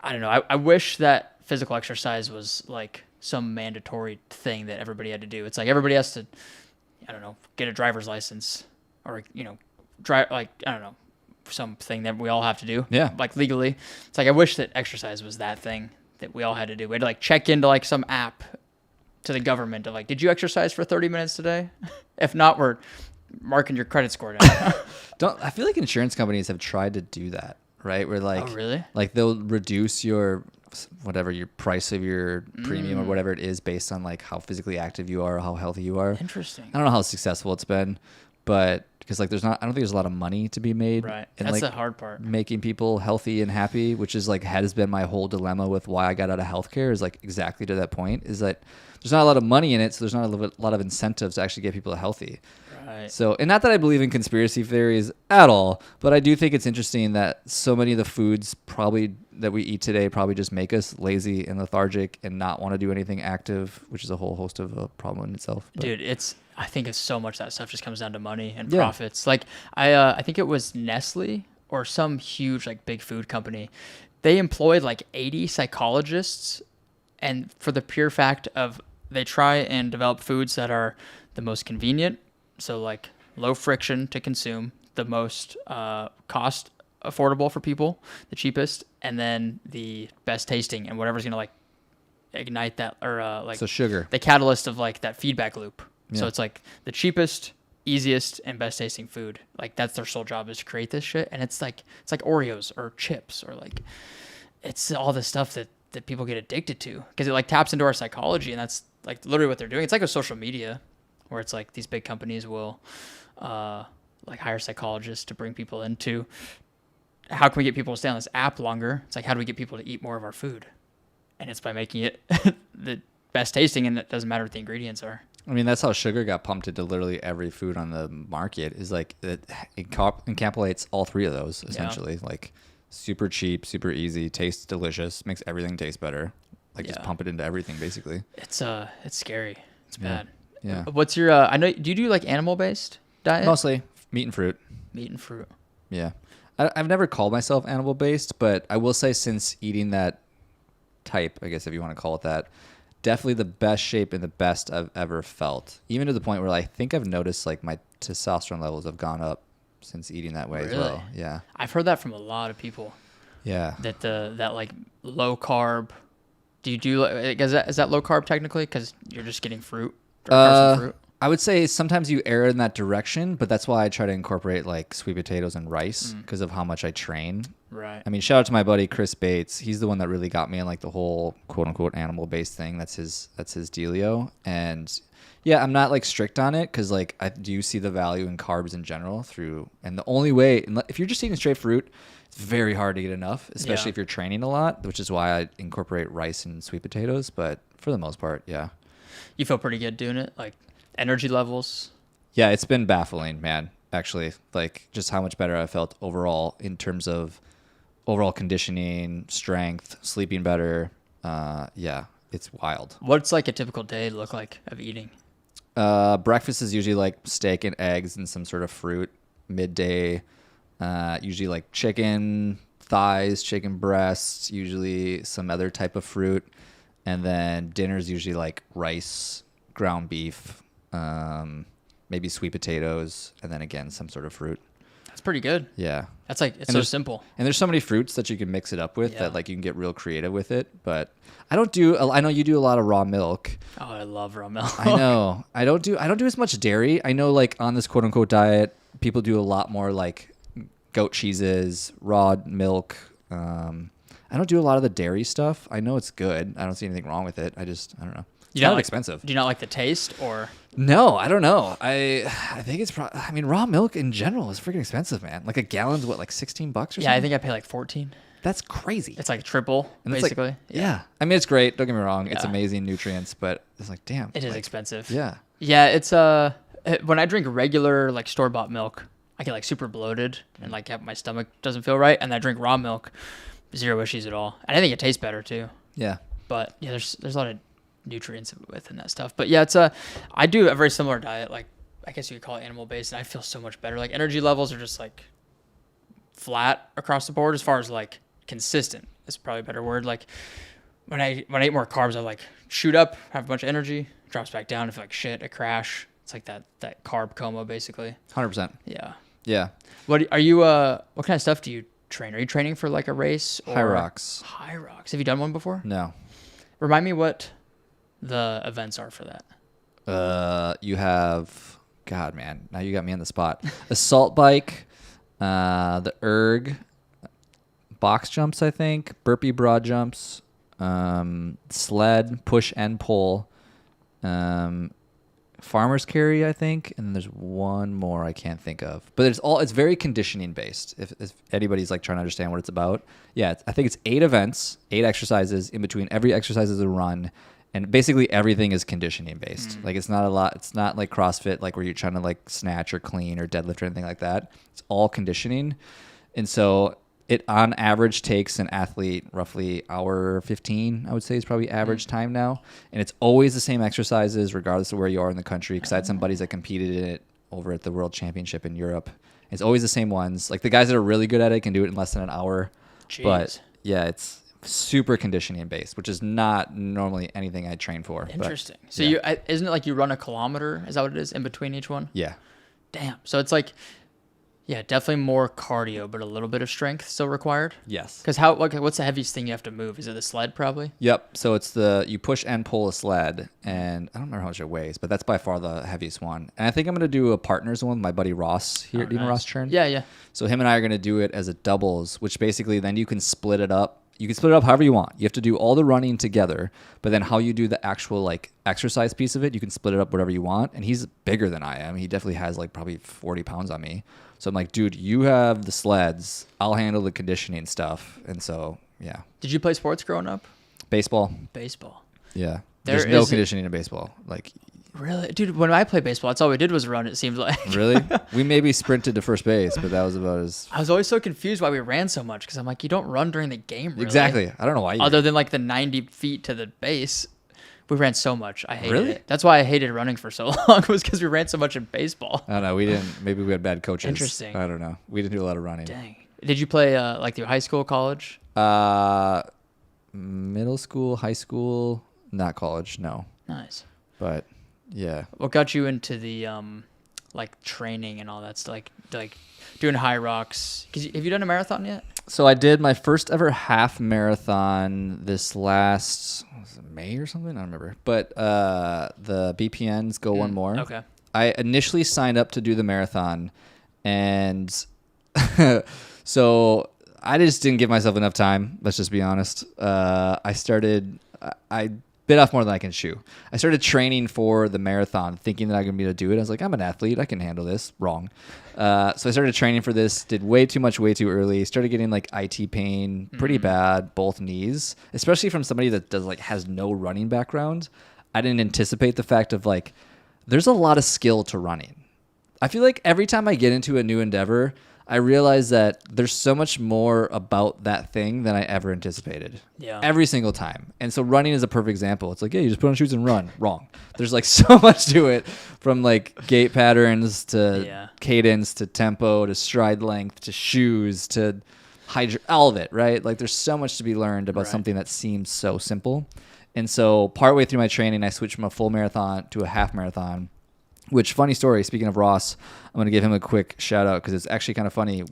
I don't know. I wish that physical exercise was like some mandatory thing that everybody had to do. It's like everybody has to, I don't know, get a driver's license or drive, like, I don't know, something that we all have to do. Yeah. Like legally. It's like I wish that exercise was that thing that we all had to do. We had to like check into like some app to the government of like, did you exercise for 30 minutes today? If not, we're marking your credit score down. I feel like insurance companies have tried to do that, right? Where like, oh, really? Like they'll reduce your price of your premium or whatever it is based on like how physically active you are or how healthy you are. Interesting. I don't know how successful it's been, but because like I don't think there's a lot of money to be made. Right. And That's like the hard part. making people healthy and happy, which is like has been my whole dilemma with why I got out of healthcare, is like exactly to that point, is that there's not a lot of money in it, so there's not a lot of incentives to actually get people healthy. Right. So, and not that I believe in conspiracy theories at all, but I do think it's interesting that so many of the foods probably that we eat today probably just make us lazy and lethargic and not want to do anything active, which is a whole host of a problem in itself. But. Dude, I think it's so much that stuff just comes down to money and profits. Like I think it was Nestle or some huge like big food company. They employed like 80 psychologists, and for the pure fact of they try and develop foods that are the most convenient, so like low friction to consume, the most cost affordable for people, the cheapest, and then the best tasting, and whatever's gonna like ignite that or like so sugar, the catalyst of like that feedback loop. Yeah. So it's like the cheapest, easiest, and best tasting food. Like that's their sole job, is to create this shit, and it's like Oreos or chips or like it's all the stuff that people get addicted to because it like taps into our psychology, and that's like literally what they're doing. It's like a social media where it's like these big companies will like hire psychologists to bring people into how can we get people to stay on this app longer. It's like, how do we get people to eat more of our food? And it's by making it the best tasting, and it doesn't matter what the ingredients are. I mean, that's how sugar got pumped into literally every food on the market, is like it encapsulates all three of those essentially. Yeah. Like super cheap, super easy, tastes delicious, makes everything taste better. Like just pump it into everything basically. It's scary. It's bad. Yeah. What's your I know, do you do like animal based diet? Mostly meat and fruit. Meat and fruit. Yeah. I've never called myself animal based, but I will say since eating that type, I guess if you want to call it that, definitely the best shape and the best I've ever felt. Even to the point where I think I've noticed like my testosterone levels have gone up since eating that way as well. Yeah. I've heard that from a lot of people. Yeah. That like low carb. Do you do is that low carb technically because you're just getting fruit? Or fruit? I would say sometimes you err in that direction, but that's why I try to incorporate like sweet potatoes and rice because of how much I train. Right. I mean, shout out to my buddy Chris Bates. He's the one that really got me in like the whole quote unquote animal based thing. That's his dealio. And yeah, I'm not like strict on it because like I do see the value in carbs in general and the only way, if you're just eating straight fruit, it's very hard to get enough, especially if you're training a lot, which is why I incorporate rice and sweet potatoes. But for the most part, yeah. You feel pretty good doing it? Like energy levels? Yeah, it's been baffling, man, actually. Like just how much better I felt overall in terms of overall conditioning, strength, sleeping better. Yeah, it's wild. What's like a typical day look like of eating? Breakfast is usually like steak and eggs and some sort of fruit. Midday, usually like chicken thighs, chicken breasts, usually some other type of fruit. And then dinner's usually like rice, ground beef, maybe sweet potatoes, and then again, some sort of fruit. That's pretty good. Yeah. That's like, it's so simple. And there's so many fruits that you can mix it up with that like you can get real creative with it. But I know you do a lot of raw milk. Oh, I love raw milk. I know. I don't do as much dairy. I know like on this quote unquote diet, people do a lot more like goat cheeses, raw milk. I don't do a lot of the dairy stuff. I know it's good. I don't see anything wrong with it. I don't know. It's kind of expensive. Do you not like the taste or? No, I don't know. I think it's raw milk in general is freaking expensive, man. Like a gallon's what, like $16 or something? Yeah, I think I pay like 14. That's crazy. It's like triple, and basically. Like, yeah. I mean, it's great. Don't get me wrong. It's amazing nutrients, but it's like, damn. It is expensive. Yeah. Yeah, it's when I drink regular like store-bought milk, I get like super bloated and like my stomach doesn't feel right, and I drink raw milk, zero issues at all. And I think it tastes better too. Yeah. But yeah, there's a lot of nutrients within that stuff. But yeah, I do a very similar diet, like I guess you could call it animal based, and I feel so much better. Like energy levels are just like flat across the board as far as like consistent. Is probably a better word. Like when I eat more carbs, I like shoot up, have a bunch of energy, drops back down, I feel like shit, I crash. It's like that carb coma basically. 100%. Yeah. Yeah. What are you what kind of stuff do you train? Are you training for like a race or High rocks? High rocks. Have you done one before? No. Remind me what the events are for that. You have, God, man, now you got me on the spot. Assault bike, the erg, box jumps, I think, burpee broad jumps, sled, push and pull, farmer's carry, I think, and then there's one more I can't think of. But it's very conditioning based. If anybody's like trying to understand what it's about, yeah, I think it's 8 events, 8 exercises. In between every exercise is a run. And basically everything is conditioning based. Like it's not a lot. It's not like CrossFit, like where you're trying to like snatch or clean or deadlift or anything like that. It's all conditioning. And so it on average takes an athlete roughly hour 15, I would say is probably average time now. And it's always the same exercises regardless of where you are in the country. Because I had some buddies that competed in it over at the World Championship in Europe. It's always the same ones. Like the guys that are really good at it can do it in less than an hour. Jeez. But yeah, it's super conditioning based, which is not normally anything I train for. Interesting. But, so isn't it like you run a kilometer? Is that what it is in between each one? Yeah. Damn. So it's like, yeah, definitely more cardio, but a little bit of strength still required. Yes. Because what's the heaviest thing you have to move? Is it the sled probably? Yep. So it's you push and pull a sled, and I don't remember how much it weighs, but that's by far the heaviest one. And I think I'm going to do a partners one with my buddy Ross here. Do you know Ross Churn? Yeah, yeah. So him and I are going to do it as a doubles, which basically then you can split it up. You can split it up however you want. You have to do all the running together, but then how you do the actual like exercise piece of it, you can split it up whatever you want. And he's bigger than I am. He definitely has like probably 40 pounds on me. So I'm like, dude, you have the sleds. I'll handle the conditioning stuff. And so, yeah. Did you play sports growing up? Baseball. Baseball. Yeah. There's no conditioning in baseball. Like, really? Dude, when I played baseball, that's all we did was run, it seems like. Really? We maybe sprinted to first base, but that was about as... I was always so confused why we ran so much, because I'm like, you don't run during the game, really. Exactly. I don't know why you... Other than like the 90 feet to the base, we ran so much. I hated Really? it. That's why I hated running for so long, was because we ran so much in baseball. I don't know. We didn't... Maybe we had bad coaches. Interesting. I don't know. We didn't do a lot of running. Dang. Did you play like through high school, college? Middle school, high school, not college, no. Nice. But... yeah. What got you into the like training and all that stuff, like doing high rocks? Have you done a marathon yet? So I did my first ever half marathon this last was it May or something? I don't remember. But the BPNs Go One More. Okay. I initially signed up to do the marathon, and so I just didn't give myself enough time. Let's just be honest. I bit off more than I can chew. I started training for the marathon thinking that I was going to be able to do it. I was like, I'm an athlete. I can handle this. Wrong. So I started training for this, did way too much, way too early. Started getting like IT pain pretty bad, both knees, especially from somebody that has no running background. I didn't anticipate the fact of like, there's a lot of skill to running. I feel like every time I get into a new endeavor, I realize that there's so much more about that thing than I ever anticipated. Yeah. Every single time. And so running is a perfect example. It's like, yeah, you just put on shoes and run. Wrong. There's like so much to it, from like gait patterns to cadence to tempo to stride length to shoes to all of it, right? Like there's so much to be learned about something that seems so simple. And so partway through my training, I switched from a full marathon to a half marathon. Which, funny story, speaking of Ross, I'm going to give him a quick shout out because it's actually kind of funny. I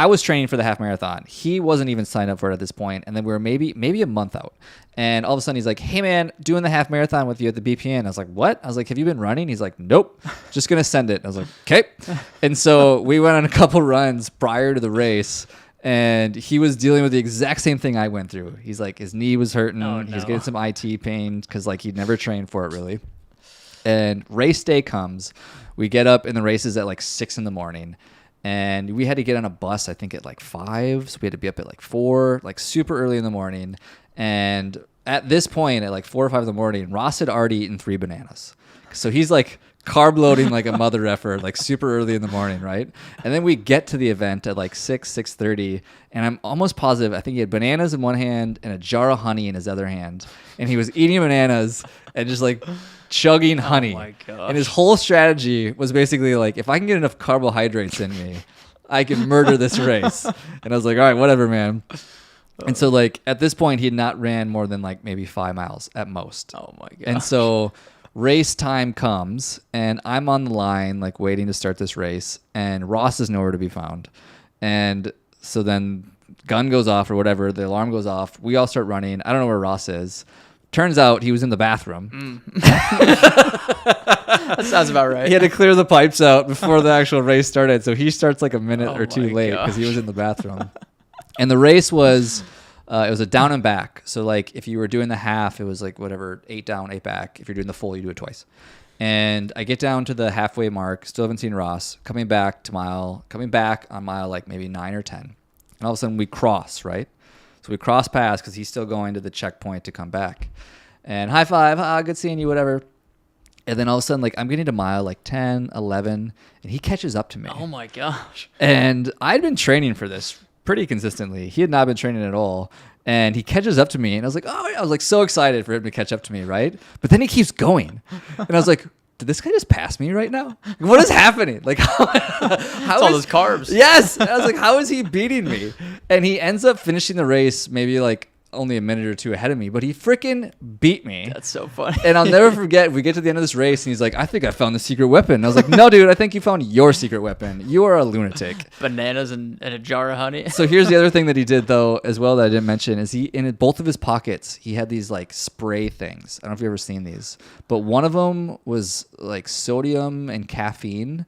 was training for the half marathon. He wasn't even signed up for it at this point, and then we were maybe a month out. And all of a sudden he's like, "Hey man, doing the half marathon with you at the BPN." I was like, "What?" I was like, "Have you been running?" He's like, "Nope, just gonna send it." I was like, "Okay." And so we went on a couple runs prior to the race, and he was dealing with the exact same thing I went through. He's like, his knee was hurting. Oh, no. He was getting some IT pain because like he'd never trained for it really. And race day comes. We get up, and the race is at like 6 a.m. And we had to get on a bus, I think, at like 5. So we had to be up at like 4, like super early in the morning. And at this point, at like 4 or 5 in the morning, Ross had already eaten 3 bananas. So he's like carb loading like a mother effer, like super early in the morning, right? And then we get to the event at like 6:30. And I'm almost positive, I think he had bananas in one hand and a jar of honey in his other hand. And he was eating bananas and just like chugging honey. Oh my gosh. And his whole strategy was basically like, if I can get enough carbohydrates in me, I can murder this race. And I was like, all right, whatever, man. And so like at this point, he had not ran more than like maybe 5 miles at most. Oh my god. And so race time comes, and I'm on the line like waiting to start this race, and Ross is nowhere to be found. And so then gun goes off or whatever, the alarm goes off. We all start running. I don't know where Ross is. Turns out he was in the bathroom. That sounds about right. He had to clear the pipes out before the actual race started. So he starts like a minute or two late because he was in the bathroom. And the race was, it was a down and back. So like if you were doing the half, it was like whatever, 8 down, 8 back. If you're doing the full, you do it twice. And I get down to the halfway mark, still haven't seen Ross, coming back on mile like maybe 9 or 10. And all of a sudden we cross, right? So we cross paths because he's still going to the checkpoint to come back. And high five, good seeing you, whatever. And then all of a sudden, like I'm getting to mile like 10, 11, and he catches up to me. Oh my gosh. And I'd been training for this pretty consistently. He had not been training at all. And he catches up to me, and I was like, oh, I was like so excited for him to catch up to me, right? But then he keeps going. And I was like, did this guy just pass me right now? What is happening? Like, how all those carbs. Yes. I was like, how is he beating me? And he ends up finishing the race maybe like only a minute or two ahead of me, but he freaking beat me. That's so funny. And I'll never forget, we get to the end of this race, and he's like, I think I found the secret weapon. And I was like, no, dude, I think you found your secret weapon. You are a lunatic. Bananas and a jar of honey. So here's the other thing that he did, though, as well, that I didn't mention, is he, in both of his pockets, he had these like spray things. I don't know if you've ever seen these, but one of them was like sodium and caffeine.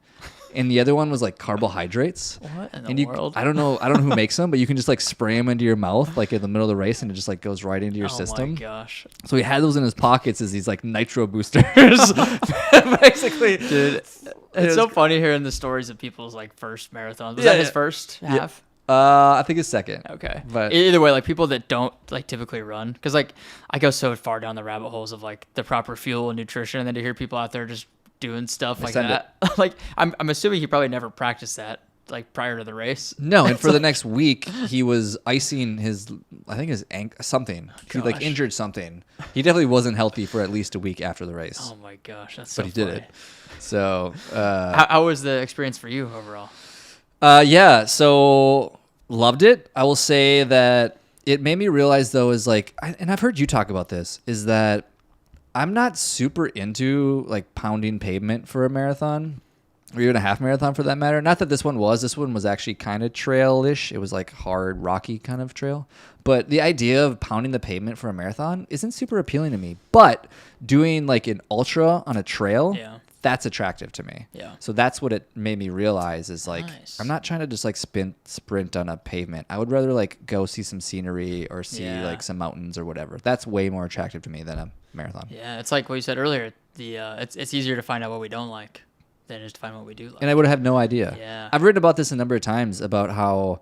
And the other one was like carbohydrates. What in the world? I don't know who makes them, but you can just like spray them into your mouth like in the middle of the race, and it just like goes right into your system. Oh my gosh. So he had those in his pockets as these like nitro boosters. Basically. Dude, it's so funny hearing the stories of people's like first marathons. Was that his first half? I think it's second. Okay. But either way, like people that don't like typically run, because like I go so far down the rabbit holes of like the proper fuel and nutrition, and then to hear people out there just doing stuff like that. Like I'm assuming he probably never practiced that like prior to the race. No, and for the next week he was icing his ankle something. He like injured something. He definitely wasn't healthy for at least a week after the race. Oh my gosh, that's so funny. But he did it. So how was the experience for you overall? Yeah, so loved it. I will say that it made me realize though is like, and I've heard you talk about this, is that I'm not super into like pounding pavement for a marathon or even a half marathon for that matter. Not that this one was actually kind of trail-ish. It was like hard, rocky kind of trail. But the idea of pounding the pavement for a marathon isn't super appealing to me. But doing like an ultra on a trail, that's attractive to me. Yeah. So that's what it made me realize is like, I'm not trying to just like sprint on a pavement. I would rather like go see some scenery or see like some mountains or whatever. That's way more attractive to me than a marathon. Yeah, it's like what you said earlier. It's easier to find out what we don't like than it is to find what we do like. And I would have no idea. Yeah. I've written about this a number of times about how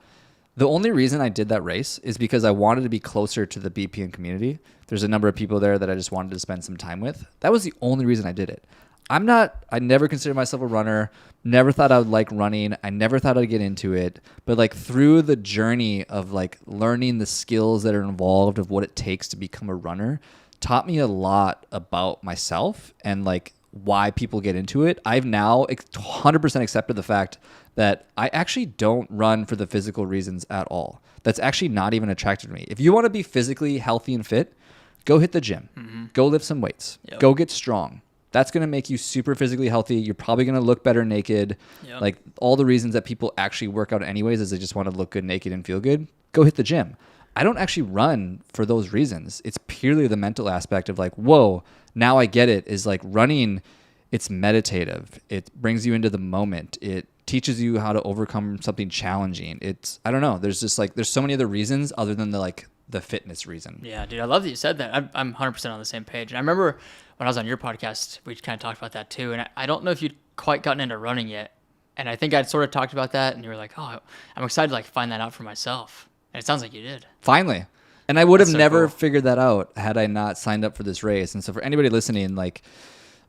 the only reason I did that race is because I wanted to be closer to the BPN community. There's a number of people there that I just wanted to spend some time with. That was the only reason I did it. I never considered myself a runner, never thought I would like running. I never thought I'd get into it. But like through the journey of like learning the skills that are involved of what it takes to become a runner taught me a lot about myself and like why people get into it. I've now 100% accepted the fact that I actually don't run for the physical reasons at all. That's actually not even attractive to me. If you want to be physically healthy and fit, go hit the gym. Mm-hmm. Go lift some weights. Yep. Go get strong. That's going to make you super physically healthy. You're probably going to look better naked. Yep. Like all the reasons that people actually work out anyways is they just want to look good naked and feel good. Go hit the gym. I don't actually run for those reasons. It's purely the mental aspect of like, whoa, now I get it. Is like running, it's meditative. It brings you into the moment. It teaches you how to overcome something challenging. I don't know. There's just like, there's so many other reasons other than the fitness reason. Yeah, dude, I love that you said that. I'm 100% on the same page. And I remember when I was on your podcast, we kind of talked about that too. And I don't know if you'd quite gotten into running yet. And I think I'd sort of talked about that, and you were like, oh, I'm excited to like find that out for myself. And it sounds like you did. Finally. And I would have never cool. figured that out had I not signed up for this race. And so for anybody listening, like,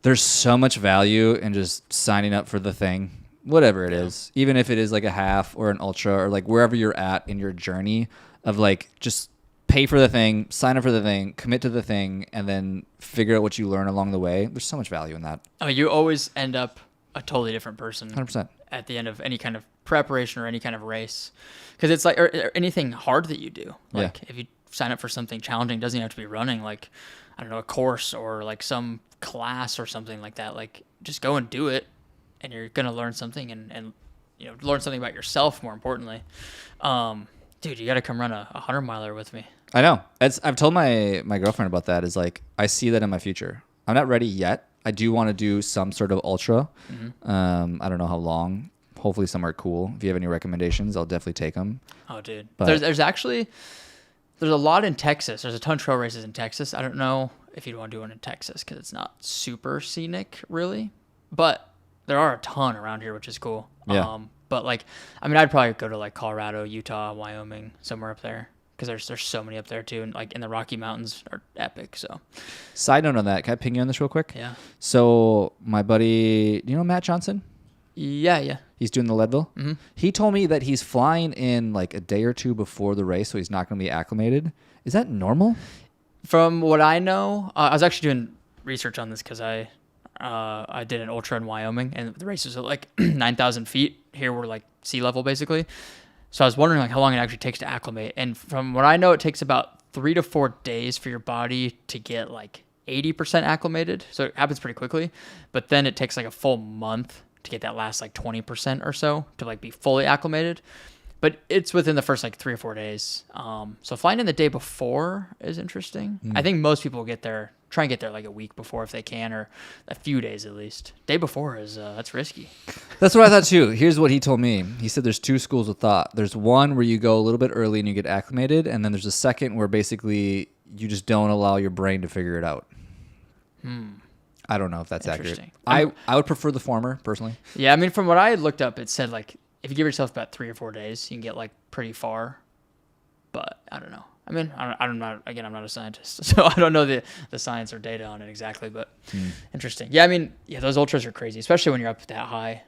there's so much value in just signing up for the thing, whatever it is, even if it is like a half or an ultra or like wherever you're at in your journey of like, just pay for the thing, sign up for the thing, commit to the thing, and then figure out what you learn along the way. There's so much value in that. I mean, you always end up a totally different person 100%. At the end of any kind of preparation or any kind of race. Because it's like, or anything hard that you do. Like if you sign up for something challenging, it doesn't have to be running, like, I don't know, a course or like some class or something like that. Like, just go and do it, and you're going to learn something and you know, learn something about yourself, more importantly. Dude, you got to come run a 100-miler with me. I know. I've told my girlfriend about that. Is like, I see that in my future. I'm not ready yet. I do want to do some sort of ultra. Mm-hmm. I don't know how long. Hopefully somewhere cool. If you have any recommendations, I'll definitely take them. Oh, dude. But there's a lot in Texas. There's a ton of trail races in Texas. I don't know if you'd want to do one in Texas because it's not super scenic, really. But there are a ton around here, which is cool. Yeah. But like, I mean, I'd probably go to like Colorado, Utah, Wyoming, somewhere up there. Because there's so many up there too, and like in the Rocky Mountains are epic. So, side note on that, can I ping you on this real quick? Yeah. So my buddy, do you know Matt Johnson? Yeah. He's doing the Leadville. Mm-hmm. He told me that he's flying in like a day or two before the race, so he's not going to be acclimated. Is that normal? From what I know, I was actually doing research on this because I did an ultra in Wyoming, and the race was at like 9,000 feet. Here we're like sea level basically. So I was wondering like how long it actually takes to acclimate. And from what I know, it takes about 3 to 4 days for your body to get like 80% acclimated. So it happens pretty quickly. But then it takes like a full month to get that last like 20% or so to like be fully acclimated. But it's within the first like 3 or 4 days. So flying in the day before is interesting. I think most people try and get there like a week before if they can, or a few days at least. Day before is that's risky. That's what I thought too. Here's what he told me. He said there's 2 schools of thought. There's one where you go a little bit early and you get acclimated, and then there's a second where basically you just don't allow your brain to figure it out. I don't know if that's accurate. I would prefer the former personally. Yeah, I mean, from what I had looked up, it said like if you give yourself about 3 or 4 days, you can get like pretty far. But I don't know. I mean, I'm not a scientist, so I don't know the science or data on it exactly, but interesting. Yeah, I mean, those ultras are crazy, especially when you're up that high.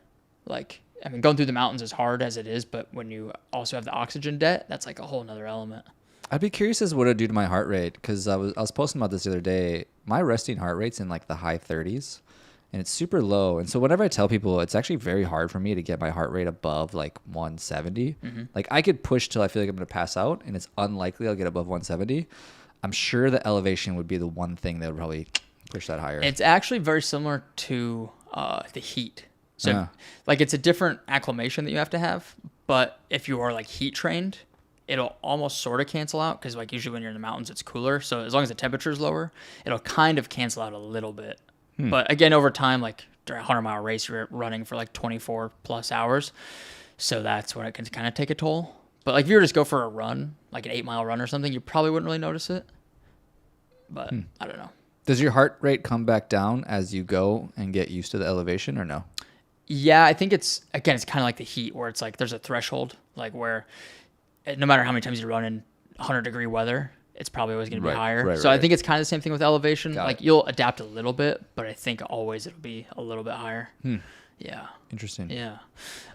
Like, I mean, going through the mountains is hard as it is, but when you also have the oxygen debt, that's like a whole nother element. I'd be curious as what it'd do to my heart rate, because I was posting about this the other day. My resting heart rate's in like the high 30s, and it's super low. And so whenever I tell people, it's actually very hard for me to get my heart rate above like 170. Like I could push till I feel like I'm going to pass out, and it's unlikely I'll get above 170. I'm sure the elevation would be the one thing that would probably push that higher. It's actually very similar to the heat. So like it's a different acclimation that you have to have, but if you are like heat trained, it'll almost sort of cancel out, because like usually when you're in the mountains, it's cooler. So as long as the temperature is lower, it'll kind of cancel out a little bit. But again, over time, like during a 100-mile race, you're running for like 24 plus hours. So that's when it can kind of take a toll. But like if you were to just go for a run, like an 8-mile run or something, you probably wouldn't really notice it. But I don't know. Does your heart rate come back down as you go and get used to the elevation, or no? Yeah, I think it's kind of like the heat, where it's like there's a threshold, like where no matter how many times you run in 100-degree weather, it's probably always going to be higher. Right. I think it's kind of the same thing with elevation. Like you'll adapt a little bit, but I think always it'll be a little bit higher. Yeah. Interesting. Yeah.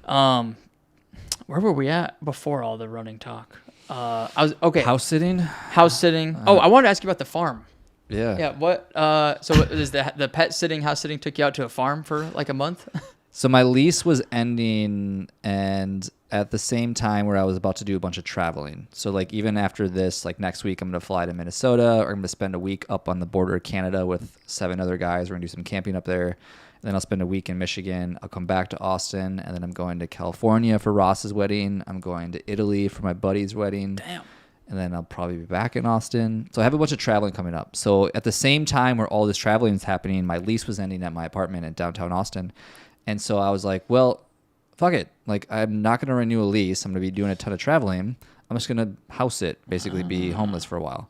Where were we at before all the running talk? House sitting. I wanted to ask you about the farm. Yeah. Yeah. What? So what is the pet sitting, house sitting took you out to a farm for like a month? So my lease was ending, and at the same time where I was about to do a bunch of traveling. So like even after this, like next week, I'm going to fly to Minnesota, or I'm going to spend a week up on the border of Canada with 7 other guys. We're going to do some camping up there. And then I'll spend a week in Michigan. I'll come back to Austin, and then I'm going to California for Ross's wedding. I'm going to Italy for my buddy's wedding. Damn. And then I'll probably be back in Austin. So I have a bunch of traveling coming up. So at the same time where all this traveling is happening, my lease was ending at my apartment in downtown Austin. And so I was like, well, fuck it. Like, I'm not going to renew a lease. I'm going to be doing a ton of traveling. I'm just going to house it, basically be homeless for a while.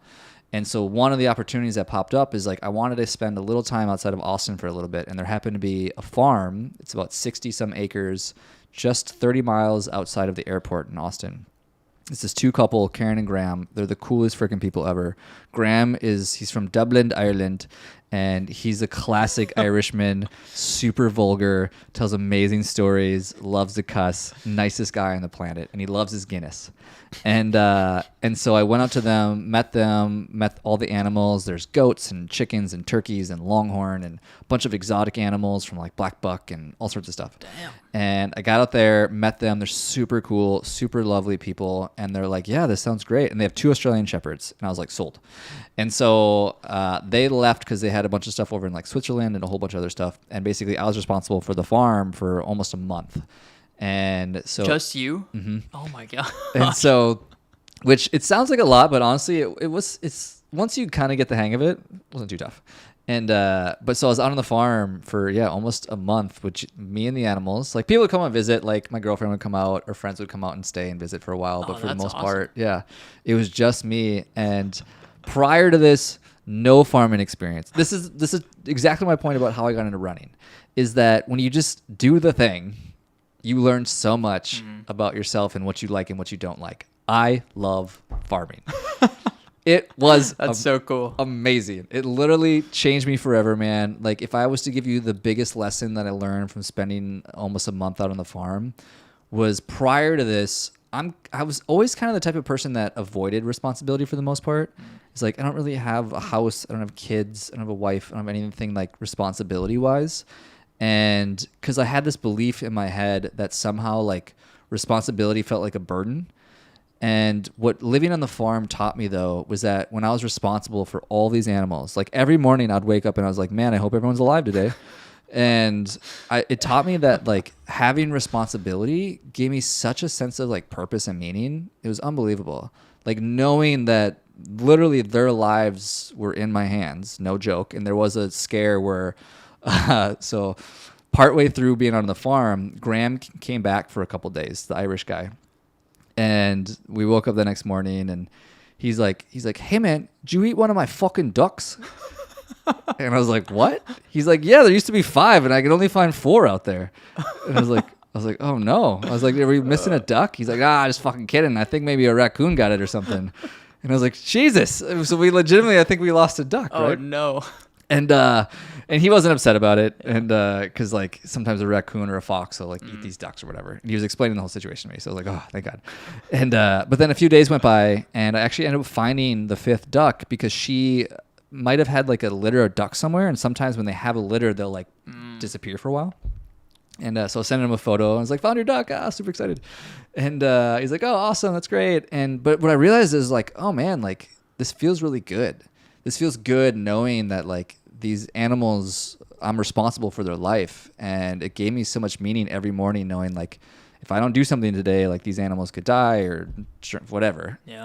And so one of the opportunities that popped up is like, I wanted to spend a little time outside of Austin for a little bit. And there happened to be a farm. It's about 60 some acres, just 30 miles outside of the airport in Austin. It's this 2 couple, Karen and Graham. They're the coolest freaking people ever. Graham he's from Dublin, Ireland, and he's a classic Irishman, super vulgar, tells amazing stories, loves to cuss, nicest guy on the planet, and he loves his Guinness. And so I went up to them, met all the animals. There's goats and chickens and turkeys and longhorn and a bunch of exotic animals from like black buck and all sorts of stuff. Damn. And I got out there, met them. They're super cool, super lovely people. And they're like, yeah, this sounds great. And they have 2 Australian Shepherds. And I was like, sold. And so they left because they had a bunch of stuff over in like Switzerland and a whole bunch of other stuff. And basically I was responsible for the farm for almost a month. And so just you? Mm-hmm. Oh my God. And so, which it sounds like a lot, but honestly, it's once you kind of get the hang of it, it wasn't too tough. And but so I was out on the farm for almost a month, which me and the animals, like people would come and visit, like my girlfriend would come out, or friends would come out and stay and visit for a while. But for the most part, it was just me. And prior to this, no farming experience. This is exactly my point about how I got into running, is that when you just do the thing, you learn so much about yourself and what you like and what you don't like. I love farming. It was so cool. Amazing. It literally changed me forever, man. Like if I was to give you the biggest lesson that I learned from spending almost a month out on the farm, was prior to this, I was always kind of the type of person that avoided responsibility for the most part. It's like I don't really have a house, I don't have kids, I don't have a wife, I don't have anything like responsibility wise. And because I had this belief in my head that somehow like responsibility felt like a burden. And what living on the farm taught me, though, was that when I was responsible for all these animals, like every morning I'd wake up and I was like, man, I hope everyone's alive today. And it taught me that like having responsibility gave me such a sense of like purpose and meaning. It was unbelievable. Like knowing that literally their lives were in my hands, no joke. And there was a scare where so partway through being on the farm, Graham came back for a couple days, the Irish guy. And we woke up the next morning and he's like, hey man, did you eat one of my fucking ducks? And I was like, what? He's like, yeah, there used to be 5 and I could only find 4 out there. And I was like, oh no. I was like, are we missing a duck? He's like, just fucking kidding. I think maybe a raccoon got it or something. And I was like, Jesus. So we legitimately, I think we lost a duck, right? Oh no. And he wasn't upset about it, and because like sometimes a raccoon or a fox will like eat these ducks or whatever. And he was explaining the whole situation to me, so I was like, oh, thank God. And but then a few days went by, and I actually ended up finding the 5th duck because she might have had like a litter of ducks somewhere, and sometimes when they have a litter, they'll like disappear for a while. And so I sent him a photo. I was like, found your duck. Super excited. And he's like, oh, awesome, that's great. But what I realized is like, oh man, like this feels really good. This feels good knowing that like these animals, I'm responsible for their life. And it gave me so much meaning every morning knowing like if I don't do something today, like these animals could die or whatever. Yeah.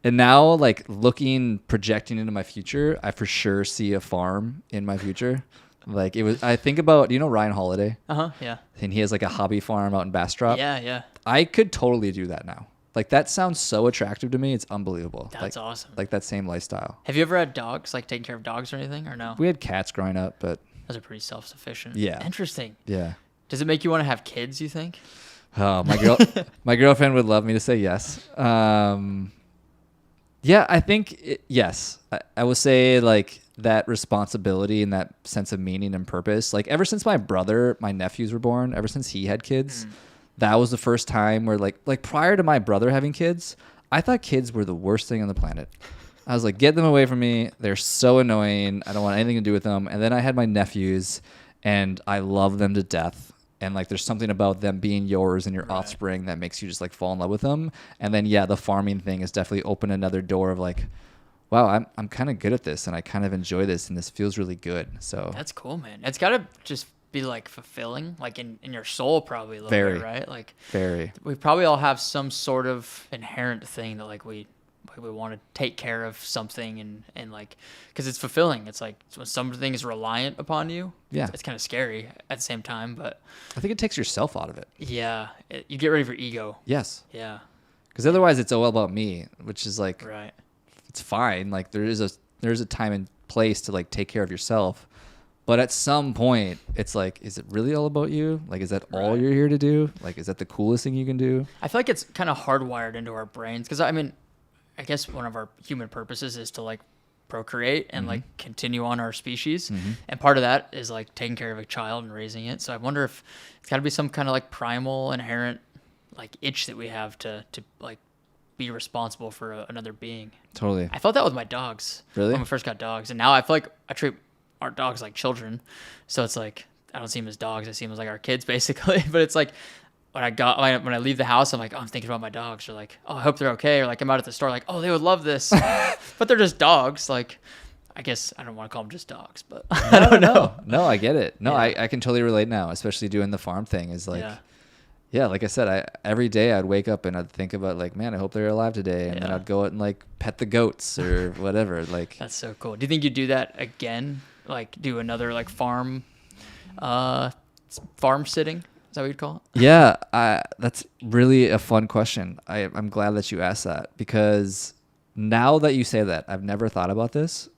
And now like projecting into my future, I for sure see a farm in my future. Like I think about, Ryan Holiday? Yeah. And he has like a hobby farm out in Bastrop. Yeah. I could totally do that now. Like that sounds so attractive to me. It's unbelievable. That's awesome. Like that same lifestyle. Have you ever had dogs, like taking care of dogs or anything, or no? We had cats growing up, but those are pretty self-sufficient. Yeah. Interesting. Yeah. Does it make you want to have kids, you think? Oh, my girlfriend would love me to say yes. Yeah, I think yes. I would say like that responsibility and that sense of meaning and purpose. Like ever since my nephews were born, ever since he had kids. That was the first time where like prior to my brother having kids, I thought kids were the worst thing on the planet. I was like, get them away from me. They're so annoying. I don't want anything to do with them. And then I had my nephews and I love them to death. And like, there's something about them being yours and your offspring that makes you just like fall in love with them. And then, yeah, the farming thing has definitely opened another door of like, wow, I'm kind of good at this and I kind of enjoy this and this feels really good. So that's cool, man. It's got to just be like fulfilling, like in your soul probably a little bit, right? Like we probably all have some sort of inherent thing that like we want to take care of something and like, because it's fulfilling. It's like when something is reliant upon you, it's kind of scary at the same time, but I think it takes yourself out of it. Yeah, you get rid of your ego. Yes. Yeah. Because otherwise it's all about me, which is like, right. It's fine. Like there's a time and place to like take care of yourself. But at some point, it's like, is it really all about you? Like, is that all you're here to do? Like, is that the coolest thing you can do? I feel like it's kind of hardwired into our brains. Because, I mean, I guess one of our human purposes is to, like, procreate and, like, continue on our species. And part of that is, like, taking care of a child and raising it. So I wonder if it's got to be some kind of, like, primal, inherent, like, itch that we have to like, be responsible for another being. Totally. I felt that with my dogs. Really? When we first got dogs. And now I feel like I treat our dogs like children. So it's like, I don't see them as dogs. I see them as like our kids basically. But it's like when I leave the house, I'm like, oh, I'm thinking about my dogs. Or like, oh, I hope they're okay. Or like I'm out at the store like, oh, they would love this. But they're just dogs. Like, I guess I don't want to call them just dogs, but I don't know. No, I get it. No, I can totally relate now, especially doing the farm thing is like, yeah, like I said, every day I'd wake up and I'd think about like, man, I hope they're alive today. And then I'd go out and like pet the goats or whatever. Like, that's so cool. Do you think you'd do that again? Like do another like farm sitting? Is that what you'd call it? Yeah, that's really a fun question. I'm glad that you asked that because now that you say that, I've never thought about this,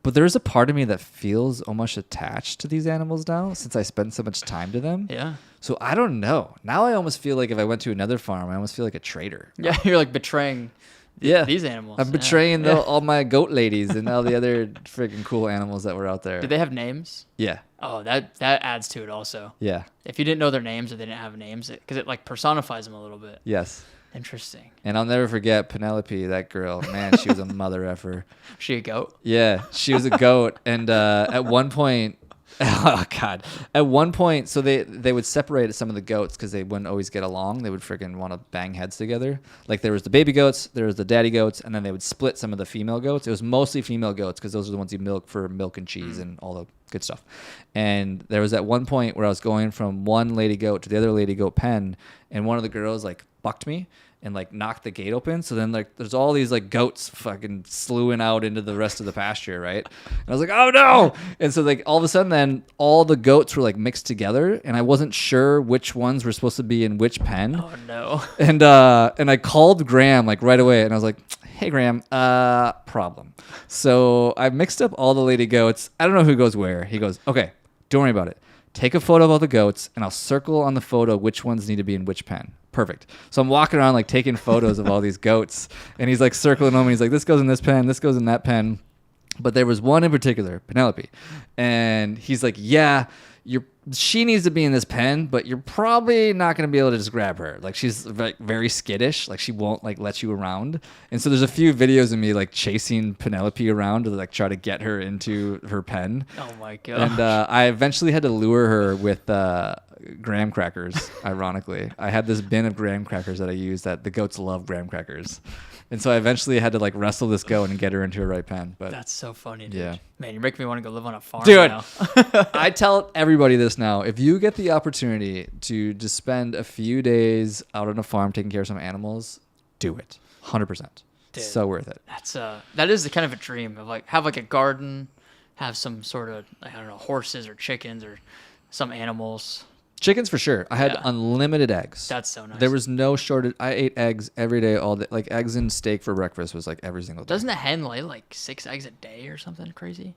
but there's a part of me that feels almost attached to these animals now since I spend so much time to them. Yeah. So I don't know. Now I almost feel like if I went to another farm, I almost feel like a traitor. Yeah, you're like betraying these animals. I'm betraying all my goat ladies and all the other freaking cool animals that were out there. Did they have names? Yeah. Oh, that adds to it also. Yeah. If you didn't know their names or they didn't have names, because it like personifies them a little bit. Yes. Interesting. And I'll never forget Penelope, that girl. Man, she was a mother effer. She a goat? Yeah, she was a goat. And at one point, oh God, at one point, so they would separate some of the goats because they wouldn't always get along. They would freaking want to bang heads together. Like there was the baby goats, there was the daddy goats, and then they would split some of the female goats. It was mostly female goats because those are the ones you milk for milk and cheese and all the good stuff. And there was at one point where I was going from one lady goat to the other lady goat pen, and one of the girls like bucked me and like knocked the gate open. So then like there's all these like goats fucking slewing out into the rest of the pasture, right? And I was like, oh no. And so like all of a sudden then all the goats were like mixed together and I wasn't sure which ones were supposed to be in which pen. Oh no. And I called Graham like right away and I was like, hey Graham, problem. So I mixed up all the lady goats. I don't know who goes where. He goes, okay, don't worry about it. Take a photo of all the goats and I'll circle on the photo which ones need to be in which pen. Perfect. So I'm walking around like taking photos of all these goats and he's like circling them and he's like, this goes in this pen, this goes in that pen. But there was one in particular, Penelope. And he's like, yeah, she needs to be in this pen, but you're probably not going to be able to just grab her. Like she's like very skittish. Like she won't like let you around. And so there's a few videos of me like chasing Penelope around to like try to get her into her pen. Oh my God. And I eventually had to lure her with graham crackers. Ironically, I had this bin of graham crackers that I used that the goats love graham crackers. And so I eventually had to like wrestle this goat and get her into her right pen. But that's so funny, dude. Yeah. Man, you're making me want to go live on a farm now. Dude, I tell everybody this now. If you get the opportunity to just spend a few days out on a farm taking care of some animals, do it. 100%. Dude, so worth it. That is the kind of a dream of like have like a garden, have some sort of like, I don't know, horses or chickens or some animals. Chickens for sure. I had unlimited eggs. That's so nice. There was no shortage. I ate eggs every day, all day. Like eggs and steak for breakfast was like every single day. Doesn't a hen lay like 6 eggs a day or something crazy?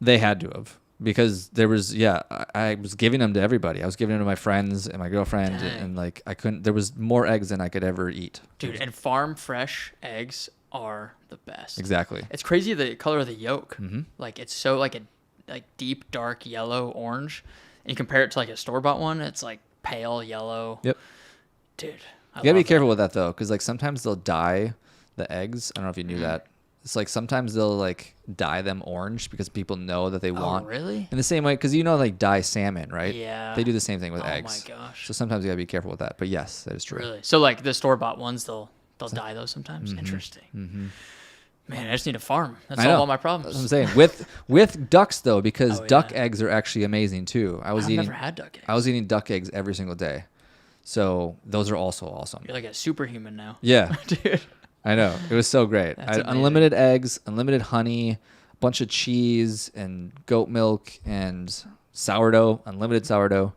They had to have because there was I was giving them to everybody. I was giving them to my friends and my girlfriend and like I couldn't. There was more eggs than I could ever eat. Dude, and farm fresh eggs are the best. Exactly. It's crazy the color of the yolk. Mm-hmm. Like it's so like a deep dark yellow orange. And you compare it to like a store-bought one, it's like pale yellow. Yep. Dude, you gotta be careful with that though, because like sometimes they'll dye the eggs. I don't know if you knew that. It's like sometimes they'll like dye them orange because people know that they want. Oh, really? In the same way, because like dye salmon, right? Yeah. They do the same thing with eggs. Oh my gosh. So sometimes you gotta be careful with that. But yes, that is true. Really? So like the store bought ones, they'll dye those sometimes. Interesting. Man, I just need a farm. That's all my problems. That's what I'm saying. With ducks though, because Oh, duck yeah. eggs are actually amazing too. I've never had duck eggs. I was eating duck eggs every single day. So those are also awesome. You're like a superhuman now. Yeah. Dude. I know. It was so great. I had amazing. unlimited eggs, unlimited honey, a bunch of cheese and goat milk and sourdough, unlimited sourdough.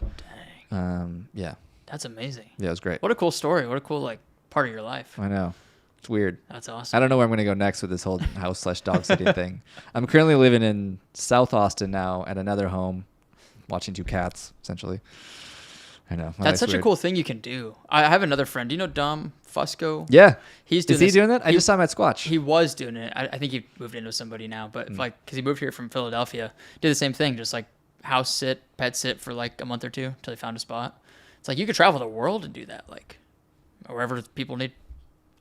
Dang. Yeah. That's amazing. Yeah, it was great. What a cool story. What a cool like part of your life. I know. It's weird. That's awesome. I don't know where I'm going to go next with this whole house/dog sitting thing. I'm currently living in South Austin now at another home, watching 2 cats, essentially. I know. That's such a cool thing you can do. I have another friend. Do you know Dom Fusco? Yeah. He's doing Is he doing that? I just saw him at Squatch. He was doing it. I think he moved into somebody now, but like, because he moved here from Philadelphia, did the same thing, just like house sit, pet sit for like a month or two until he found a spot. It's like you could travel the world and do that, like wherever people need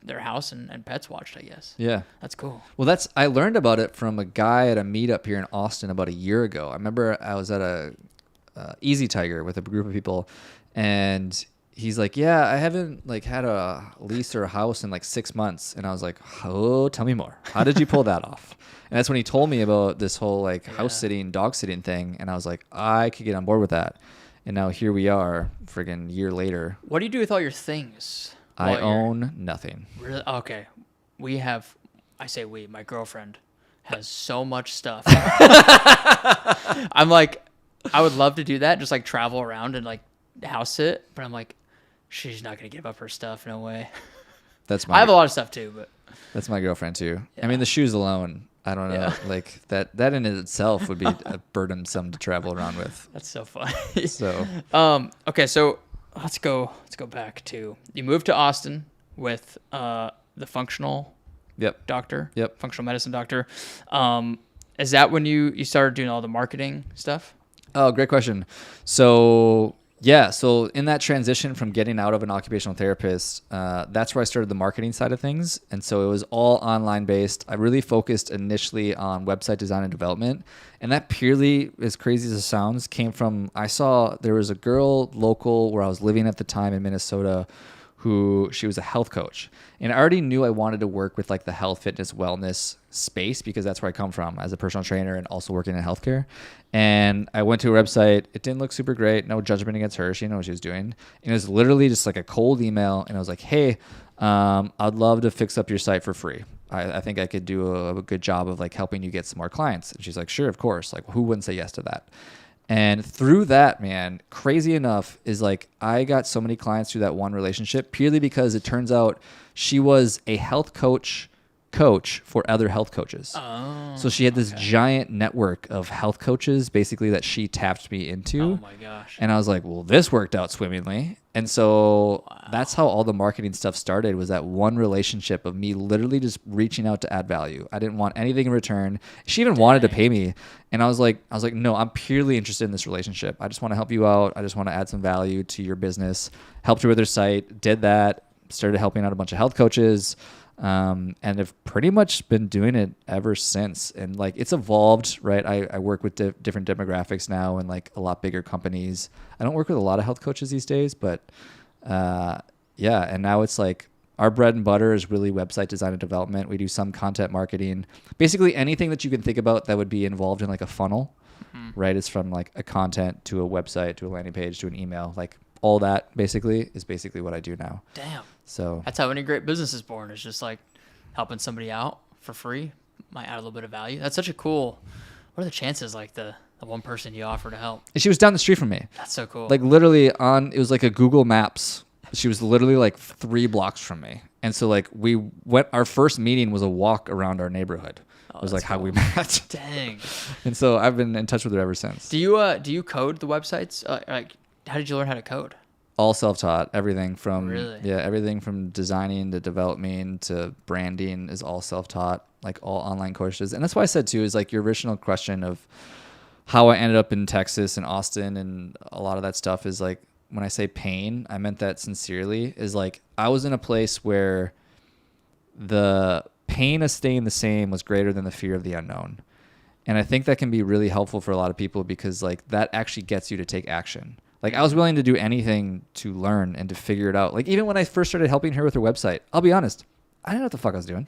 their house and pets watched, I guess. Yeah. That's cool. Well, I learned about it from a guy at a meetup here in Austin about a year ago. I remember I was at a Easy Tiger with a group of people, and he's like, yeah, I haven't like had a lease or a house in like 6 months. And I was like, oh, tell me more. How did you pull that off? And that's when he told me about this whole like house sitting, dog sitting thing. And I was like, I could get on board with that. And now here we are, friggin' year later. What do you do with all your things? I own nothing. Really? Okay. I say we, my girlfriend has so much stuff. I'm like, I would love to do that, just like travel around and like house sit, but I'm like, she's not gonna give up her stuff, no way. I have a lot of stuff too, but that's my girlfriend too. Yeah. I mean, the shoes alone, I don't know, like that in itself would be a burdensome to travel around with. That's so funny. So okay, so let's go back to, you moved to Austin with the functional doctor. Yep. Functional medicine doctor. Is that when you started doing all the marketing stuff? Oh, great question. So yeah, so in that transition from getting out of an occupational therapist, that's where I started the marketing side of things. And so it was all online based. I really focused initially on website design and development. And that purely, as crazy as it sounds, came from, I saw there was a girl local where I was living at the time in Minnesota she was a health coach. And I already knew I wanted to work with like the health, fitness, wellness space because that's where I come from as a personal trainer and also working in healthcare. And I went to her website. It didn't look super great. No judgment against her. She knew what she was doing. And it was literally just like a cold email. And I was like, hey, I'd love to fix up your site for free. I think I could do a good job of like helping you get some more clients. And she's like, sure, of course. Like, who wouldn't say yes to that? And through that, man, crazy enough is like I got so many clients through that one relationship purely because it turns out she was a health coach for other health coaches. Oh, so she had this giant network of health coaches basically that she tapped me into. Oh my gosh. And I was like, well, this worked out swimmingly. And so that's how all the marketing stuff started, was that one relationship of me literally just reaching out to add value. I didn't want anything in return. She even wanted to pay me. And I was like, no, I'm purely interested in this relationship. I just want to help you out. I just want to add some value to your business. Helped her with her site, did that, started helping out a bunch of health coaches. And have pretty much been doing it ever since. And like it's evolved, right? I work with different demographics now and like a lot bigger companies. I don't work with a lot of health coaches these days, but yeah. And now it's like our bread and butter is really website design and development. We do some content marketing, basically anything that you can think about that would be involved in like a funnel, right? It's from like a content to a website to a landing page to an email, like all that basically is basically what I do now. Damn. So that's how any great business is born. It's just like helping somebody out for free, might add a little bit of value. That's such a cool. What are the chances? Like the one person you offer to help. And she was down the street from me. That's so cool. Like literally it was like a Google Maps. She was literally like 3 blocks from me. And so like our first meeting was a walk around our neighborhood. It was like cool. How we met. Dang. And so I've been in touch with her ever since. Do you code the websites? Like how did you learn how to code? All self-taught. Everything from everything from designing to developing to branding is all self-taught, like all online courses. And that's why I said too, is like your original question of how I ended up in Texas and Austin and a lot of that stuff is like, when I say pain, I meant that sincerely, is like I was in a place where the pain of staying the same was greater than the fear of the unknown. And I think that can be really helpful for a lot of people because like that actually gets you to take action. Like I was willing to do anything to learn and to figure it out. Like even when I first started helping her with her website, I'll be honest, I didn't know what the fuck I was doing.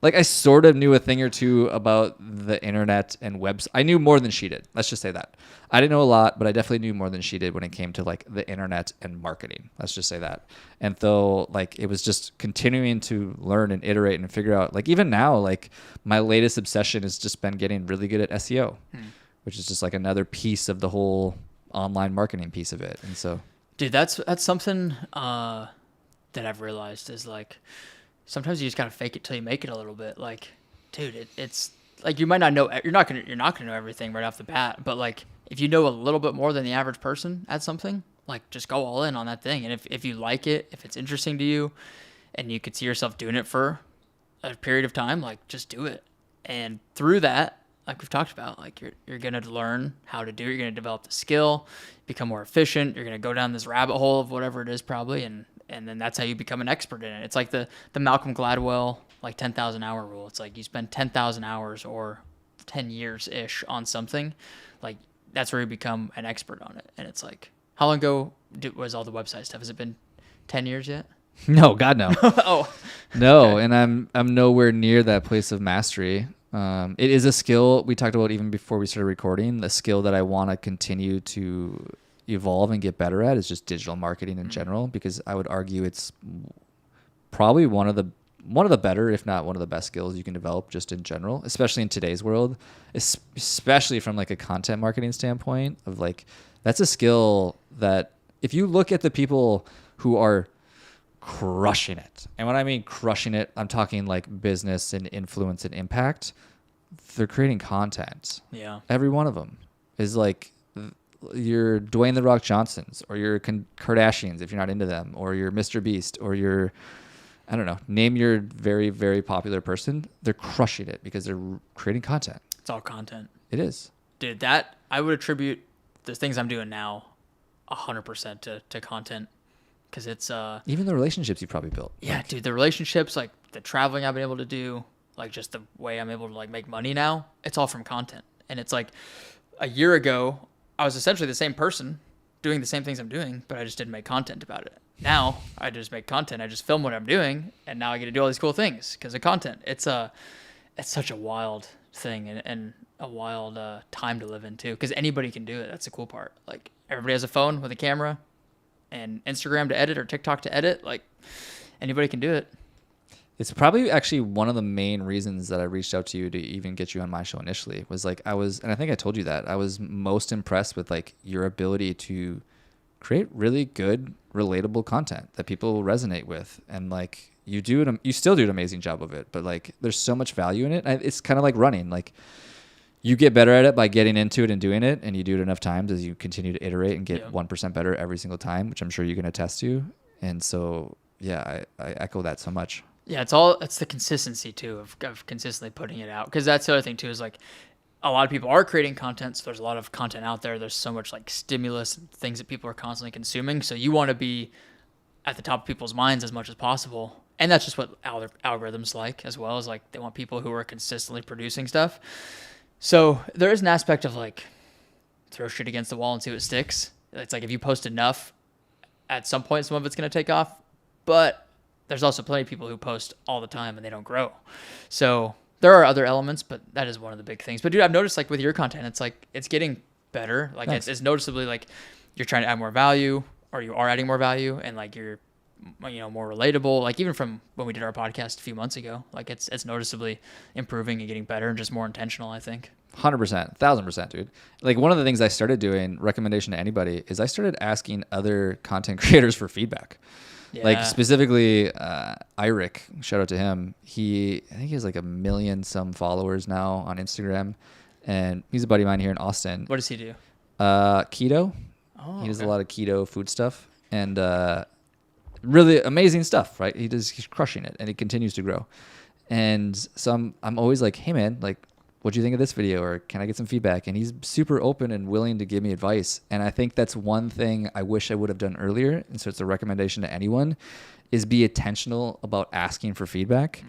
Like I sort of knew a thing or two about the internet and webs. I knew more than she did. Let's just say that. I didn't know a lot, but I definitely knew more than she did when it came to like the internet and marketing. Let's just say that. And though like it was just continuing to learn and iterate and figure out, like even now, like my latest obsession has just been getting really good at SEO, which is just like another piece of the whole online marketing piece of it. And so, dude, that's something that I've realized is like, sometimes you just gotta fake it till you make it a little bit. Like, dude, it's like you might not know. You're not gonna know everything right off the bat. But like, if you know a little bit more than the average person at something, like just go all in on that thing. And if you like it, if it's interesting to you, and you could see yourself doing it for a period of time, like just do it. And through that, like we've talked about, like you're gonna learn how to do it. You're gonna develop the skill, become more efficient. You're gonna go down this rabbit hole of whatever it is probably, and then that's how you become an expert in it. It's like the Malcolm Gladwell, like 10,000 hour rule. It's like you spend 10,000 hours or 10 years-ish on something. Like that's where you become an expert on it. And it's like, how long ago was all the website stuff? Has it been 10 years yet? No, God, no. Oh, no. Okay. And I'm nowhere near that place of mastery. It is a skill we talked about even before we started recording. The skill that I want to continue to evolve and get better at is just digital marketing in general, because I would argue it's probably one of the better, if not one of the best skills you can develop just in general, especially in today's world, especially from like a content marketing standpoint of like, that's a skill that if you look at the people who are crushing it, and when I mean crushing it, I'm talking like business and influence and impact, they're creating content. Yeah. Every one of them is like, your Dwayne The Rock Johnsons or your Kardashians if you're not into them, or your Mr. Beast, or your, I don't know, name your very, very popular person. They're crushing it because they're creating content. It's all content. It is. Dude, that I would attribute the things I'm doing now 100% to content, because it's even the relationships you probably built. Yeah, like, dude, the relationships, like the traveling I've been able to do, like just the way I'm able to like make money now, it's all from content. And it's like a year ago, I was essentially the same person doing the same things I'm doing, but I just didn't make content about it. Now I just make content. I just film what I'm doing, and now I get to do all these cool things because of content. It's such a wild thing and a wild time to live in too, because anybody can do it. That's the cool part. Like everybody has a phone with a camera and Instagram to edit or TikTok to edit. Like anybody can do it. It's probably actually one of the main reasons that I reached out to you to even get you on my show initially, was like and I think I told you that I was most impressed with like your ability to create really good, relatable content that people resonate with. And like you still do an amazing job of it, but like there's so much value in it. It's kind of like running. Like you get better at it by getting into it and doing it, and you do it enough times as you continue to iterate and get 1% better every single time, which I'm sure you can attest to. And so, yeah, I echo that so much. Yeah, it's the consistency too of consistently putting it out, because that's the other thing too, is like a lot of people are creating content, so there's a lot of content out there. There's so much like stimulus and things that people are constantly consuming, so you want to be at the top of people's minds as much as possible, and that's just what algorithms like as well, as like they want people who are consistently producing stuff. So there is an aspect of like throw shit against the wall and see what sticks. It's like if you post enough, at some point some of it's going to take off, but there's also plenty of people who post all the time and they don't grow. So there are other elements, but that is one of the big things. But dude, I've noticed like with your content, it's like it's getting better. Like nice. it's noticeably like you're trying to add more value, or you are adding more value, and like you're more relatable. Like even from when we did our podcast a few months ago, like it's noticeably improving and getting better and just more intentional, I think. 100%, 1000%, dude. Like one of the things I started doing, recommendation to anybody, is I started asking other content creators for feedback. Yeah. Like specifically, Iric, shout out to him. I think he has like 1 million some followers now on Instagram, and he's a buddy of mine here in Austin. What does he do? Keto. Oh, he does a lot of keto food stuff, and really amazing stuff, right? He's crushing it, and he continues to grow. And so I'm always like, hey man, like, what do you think of this video, or can I get some feedback? And he's super open and willing to give me advice. And I think that's one thing I wish I would have done earlier. And so it's a recommendation to anyone, is be intentional about asking for feedback.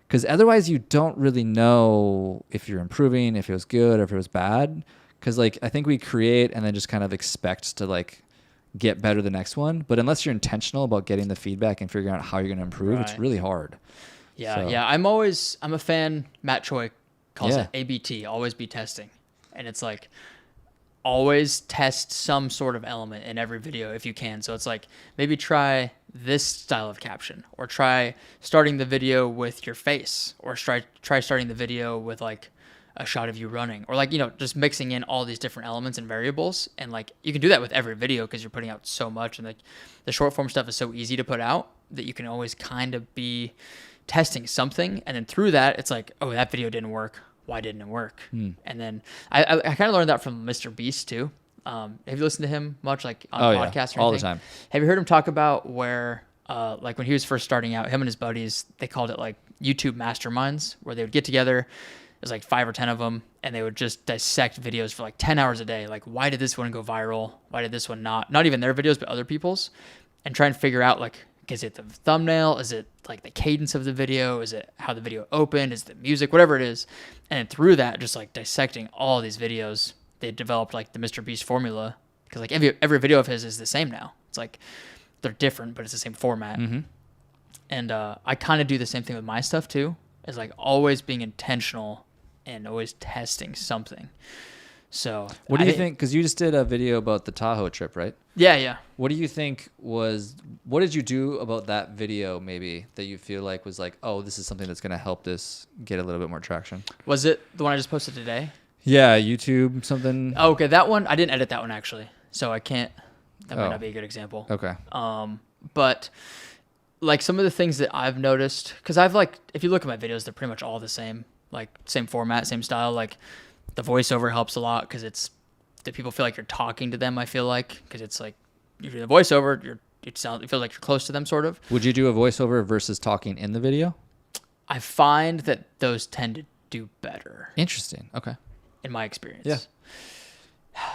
Because otherwise you don't really know if you're improving, if it was good or if it was bad. Because like I think we create and then just kind of expect to like get better the next one. But unless you're intentional about getting the feedback and figuring out how you're going to improve, it's really hard. Yeah, so. yeah. I'm a fan. Matt Choi calls it ABT, always be testing. And it's like always test some sort of element in every video if you can. So it's like maybe try this style of caption, or try starting the video with your face, or try starting the video with like a shot of you running, or like, you know, just mixing in all these different elements and variables. And like you can do that with every video because you're putting out so much, and like the short form stuff is so easy to put out that you can always kind of be testing something. And then through that, it's like, oh, that video didn't work. Why didn't it work? And then I kind of learned that from Mr. Beast too. Have you listened to him much, like on podcasts or anything? All the time. Have you heard him talk about where, like when he was first starting out, him and his buddies, they called it like YouTube masterminds, where they would get together. There's like 5 or 10 of them, and they would just dissect videos for like 10 hours a day. Like, why did this one go viral? Why did this one not? Not even their videos, but other people's, and try and figure out like, is it the thumbnail? Is it like the cadence of the video? Is it how the video opened? Is it the music? Whatever it is. And through that, just like dissecting all these videos, they developed like the Mr. Beast formula, because like every video of his is the same now. It's like they're different, but it's the same format. And I kind of do the same thing with my stuff too. Is like always being intentional and always testing something. So what do you think? Because you just did a video about the Tahoe trip, right? Yeah. What do you think what did you do about that video maybe that you feel like was like, oh, this is something that's going to help this get a little bit more traction? Was it the one I just posted today? Yeah, YouTube something. Oh, okay, that one, I didn't edit that one actually. So I can't, that might not be a good example. Okay. But like some of the things that I've noticed, because I've like, if you look at my videos, they're pretty much all the same, like same format, same style. Like the voiceover helps a lot because it's that people feel like you're talking to them. I feel like, because it's like you do the voiceover, it feels like you're close to them, sort of. Would you do a voiceover versus talking in the video? I find that those tend to do better. Interesting. Okay. In my experience. Yeah.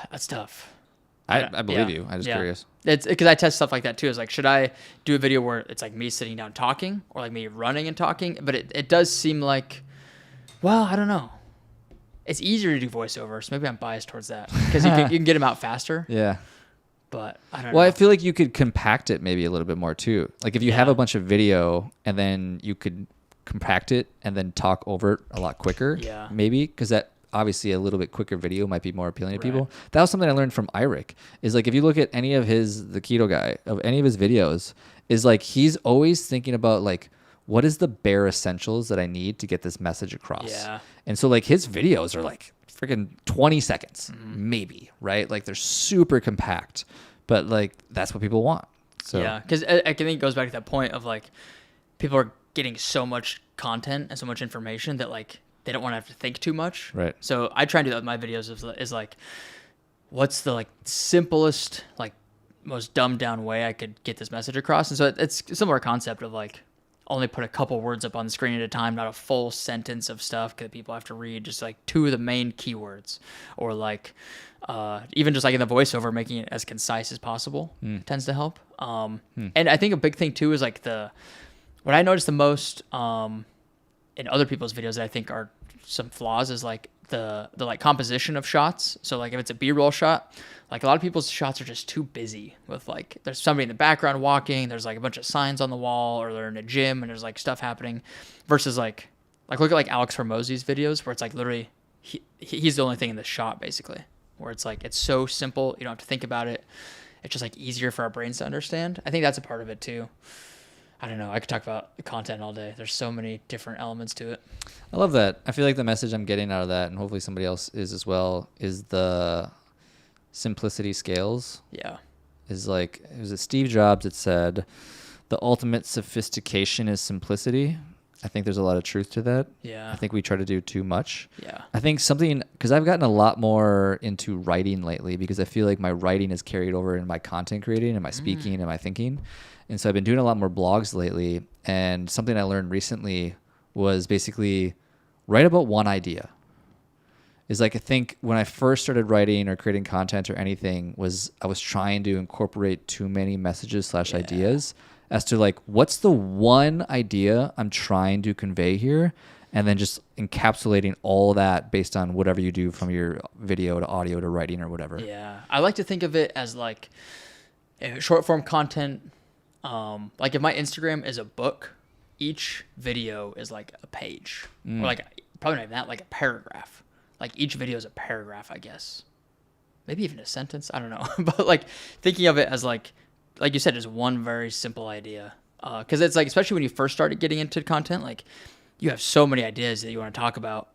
That's tough. I believe you. I'm just curious. It's because I test stuff like that too. It's like, should I do a video where it's like me sitting down talking, or like me running and talking? But it does seem like, well, I don't know. It's easier to do voiceover, so maybe I'm biased towards that because you can get them out faster. Yeah. But I don't know. Well, I feel like you could compact it maybe a little bit more too. Like if you have a bunch of video and then you could compact it and then talk over it a lot quicker. Yeah. Maybe because that obviously a little bit quicker video might be more appealing to people. That was something I learned from Iric, is like if you look at any of the keto guy, of any of his videos, is like he's always thinking about like, what is the bare essentials that I need to get this message across? Yeah. And so like his videos are like freaking 20 seconds, maybe, right? Like they're super compact, but like that's what people want. So yeah, because I think it goes back to that point of like people are getting so much content and so much information that like they don't want to have to think too much. Right. So I try and do that with my videos is like, what's the like simplest, like most dumbed down way I could get this message across? And so it's a similar concept of like only put a couple words up on the screen at a time, not a full sentence of stuff that people have to read, just like 2 of the main keywords, or like even just like in the voiceover, making it as concise as possible tends to help. And I think a big thing too is like what I noticed the most in other people's videos that I think are some flaws is like the like composition of shots. So like if it's a B-roll shot, like a lot of people's shots are just too busy with like there's somebody in the background walking, there's like a bunch of signs on the wall, or they're in a gym and there's like stuff happening, versus like look at like Alex Hormozy's videos where it's like literally he's the only thing in the shot basically, where it's like it's so simple, you don't have to think about it. It's just like easier for our brains to understand. I think that's a part of it too. I don't know. I could talk about the content all day. There's so many different elements to it. I love that. I feel like the message I'm getting out of that, and hopefully somebody else is as well, is the simplicity scales. Yeah. Is like, it was Steve Jobs that said, the ultimate sophistication is simplicity. I think there's a lot of truth to that. Yeah. I think we try to do too much. Yeah. I think because I've gotten a lot more into writing lately, because I feel like my writing is carried over in my content creating and my speaking and my thinking. And so I've been doing a lot more blogs lately, and something I learned recently was basically write about one idea. Is like, I think when I first started writing or creating content or anything, I was trying to incorporate too many messages / ideas. as to like, what's the one idea I'm trying to convey here? And then just encapsulating all that based on whatever you do, from your video to audio to writing or whatever. Yeah. I like to think of it as like short form content. Like if my Instagram is a book, each video is like a page, or like probably not even that, like a paragraph. Like each video is a paragraph, I guess. Maybe even a sentence. I don't know. But like thinking of it as like you said, is one very simple idea. Because it's like, especially when you first started getting into content, like you have so many ideas that you want to talk about.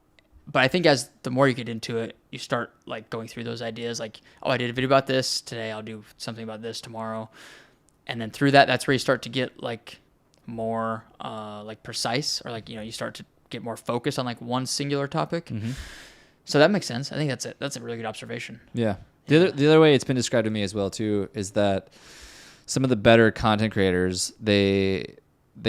But I think as the more you get into it, you start like going through those ideas. Like, oh, I did a video about this today. I'll do something about this tomorrow. And then through that, that's where you start to get like more like precise, or like, you start to get more focused on like one singular topic. Mm-hmm. So that makes sense. I think that's a really good observation. Yeah. The other way it's been described to me as well too is that some of the better content creators, they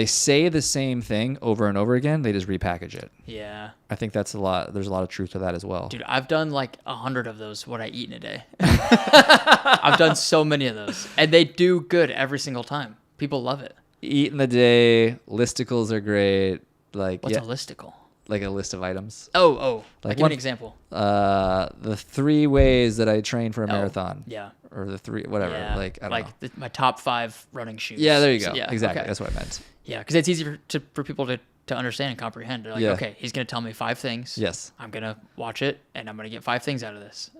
say the same thing over and over again. They just repackage it. Yeah. I think there's a lot of truth to that as well. Dude, I've done like 100 of those, what I eat in a day. I've done so many of those, and they do good every single time. People love it. Eat in the day, listicles are great. Like, what's a listicle? Like a list of items. Oh. Like give me an example. The 3 ways that I train for a marathon. Yeah. Or the 3, whatever. Yeah. Like, I don't know. My top 5 running shoes. Yeah, there you go. So, yeah, exactly. Okay. That's what I meant. Yeah, because it's easy for people to understand and comprehend. They're like, okay, he's going to tell me 5 things. Yes. I'm going to watch it, and I'm going to get 5 things out of this.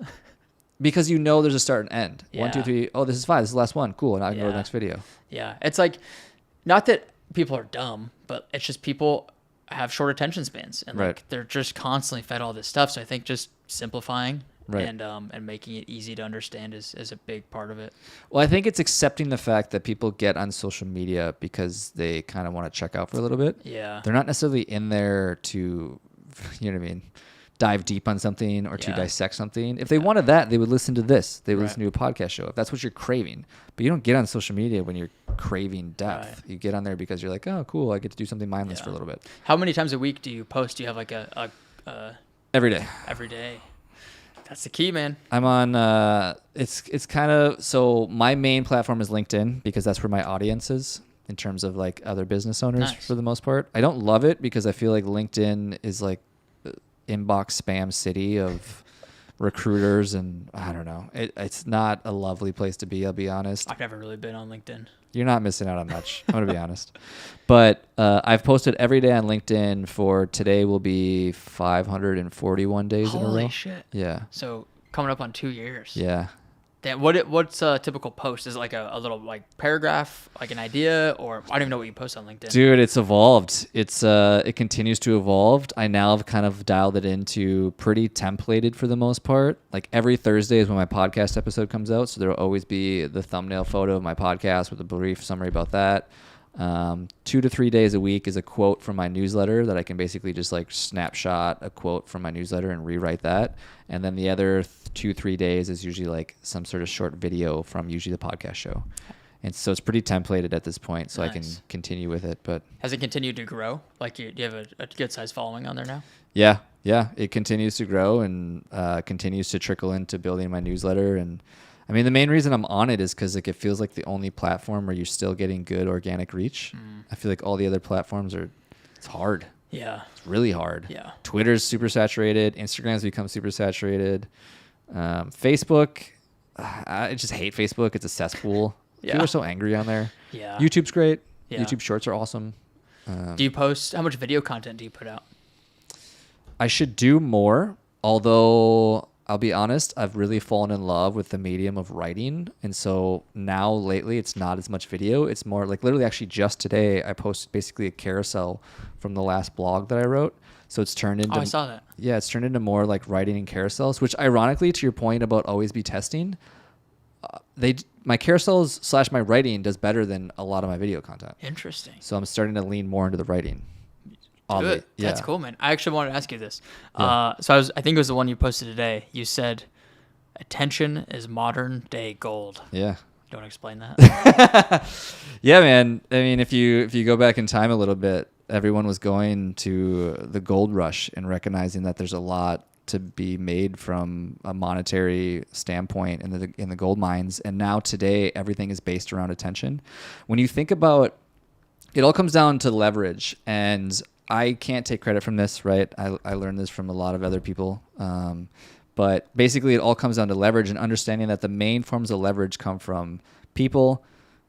Because there's a start and end. Yeah. 1, 2, 3. Oh, this is 5. This is the last one. Cool. And I can go to the next video. Yeah. It's like, not that people are dumb, but it's just people have short attention spans, and like they're just constantly fed all this stuff. So I think just simplifying and making it easy to understand is a big part of it. Well, I think it's accepting the fact that people get on social media because they kind of want to check out for a little bit. Yeah. They're not necessarily in there to, you know what I mean, dive deep on something or to dissect something. If they wanted that, they would listen to this. They would listen to a podcast show if that's what you're craving. But you don't get on social media when you're craving depth. You get on there because you're like, oh, cool, I get to do something mindless for a little bit. How many times a week do you post? Do you have like a every day? Every day. That's the key, man. I'm on, it's kind of, so my main platform is LinkedIn because that's where my audience is in terms of like other business owners for the most part. I don't love it because I feel like LinkedIn is like inbox spam city of recruiters, and I don't know. It's not a lovely place to be, I'll be honest. I've never really been on LinkedIn. You're not missing out on much, I'm going to be honest. But I've posted every day on LinkedIn for today will be 541 days in a row. Holy shit. Yeah. So coming up on 2 years. Yeah. What's a typical post? Is it like a little like paragraph, like an idea, or I don't even know what you post on LinkedIn. Dude, it's evolved. It continues to evolve. I now have kind of dialed it into pretty templated for the most part. Like every Thursday is when my podcast episode comes out, so there will always be the thumbnail photo of my podcast with a brief summary about that. 2 to 3 days a week is a quote from my newsletter that I can basically just like snapshot a quote from my newsletter and rewrite that. And then the other 2-3 days is usually like some sort of short video from usually the podcast show. And so it's pretty templated at this point, so I can continue with it. But has it continued to grow? Like, do you have a good size following on there now? Yeah. It continues to grow and continues to trickle into building my newsletter. And I mean, the main reason I'm on it is because like it feels like the only platform where you're still getting good organic reach. I feel like all the other platforms it's hard. Yeah. It's really hard. Yeah. Twitter's super saturated. Instagram's become super saturated. Facebook, I just hate Facebook. It's a cesspool. People are so angry on there. Yeah. YouTube's great. Yeah. YouTube Shorts are awesome. Do you post? How much video content do you put out? I should do more, although I'll be honest, I've really fallen in love with the medium of writing. And so now lately it's not as much video. It's more like literally actually just today I posted basically a carousel from the last blog that I wrote. So it's turned into... Oh, I saw that. Yeah, it's turned into more like writing and carousels, which ironically, to your point about always be testing, my carousels / my writing does better than a lot of my video content. Interesting. So I'm starting to lean more into the writing. Good. Yeah. That's cool, man. I actually wanted to ask you this. So I think it was the one you posted today. You said, attention is modern day gold. Yeah. You want to explain that? Yeah, man. I mean, if you go back in time a little bit, everyone was going to the gold rush and recognizing that there's a lot to be made from a monetary standpoint in the gold mines. And now today, everything is based around attention. When you think about it, all comes down to leverage. And I can't take credit from this, right? I learned this from a lot of other people. But basically, it all comes down to leverage and understanding that the main forms of leverage come from people,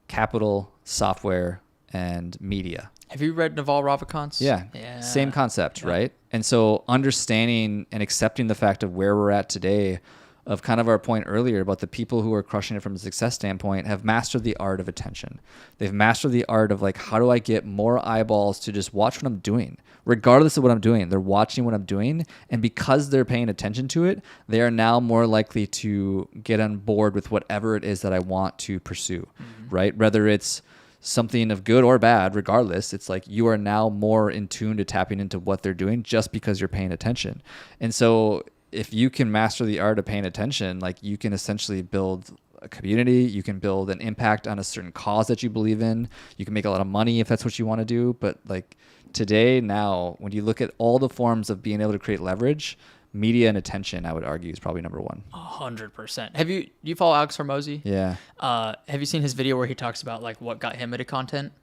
capital, software, and media. Have you read Naval Ravikant's? Yeah. Same concept, right? And so understanding and accepting the fact of where we're at today, of kind of our point earlier about the people who are crushing it from a success standpoint, have mastered the art of attention. They've mastered the art of like, how do I get more eyeballs to just watch what I'm doing? Regardless of what I'm doing, they're watching what I'm doing. And because they're paying attention to it, they are now more likely to get on board with whatever it is that I want to pursue, right? Whether it's something of good or bad, regardless, it's like you are now more in tune to tapping into what they're doing just because you're paying attention. And so if you can master the art of paying attention, like you can essentially build a community, you can build an impact on a certain cause that you believe in. You can make a lot of money if that's what you want to do. But like today, now, when you look at all the forms of being able to create leverage, media and attention, I would argue, is probably number one. 100%. Do you follow Alex Hormozy? Yeah. Have you seen his video where he talks about like what got him into content?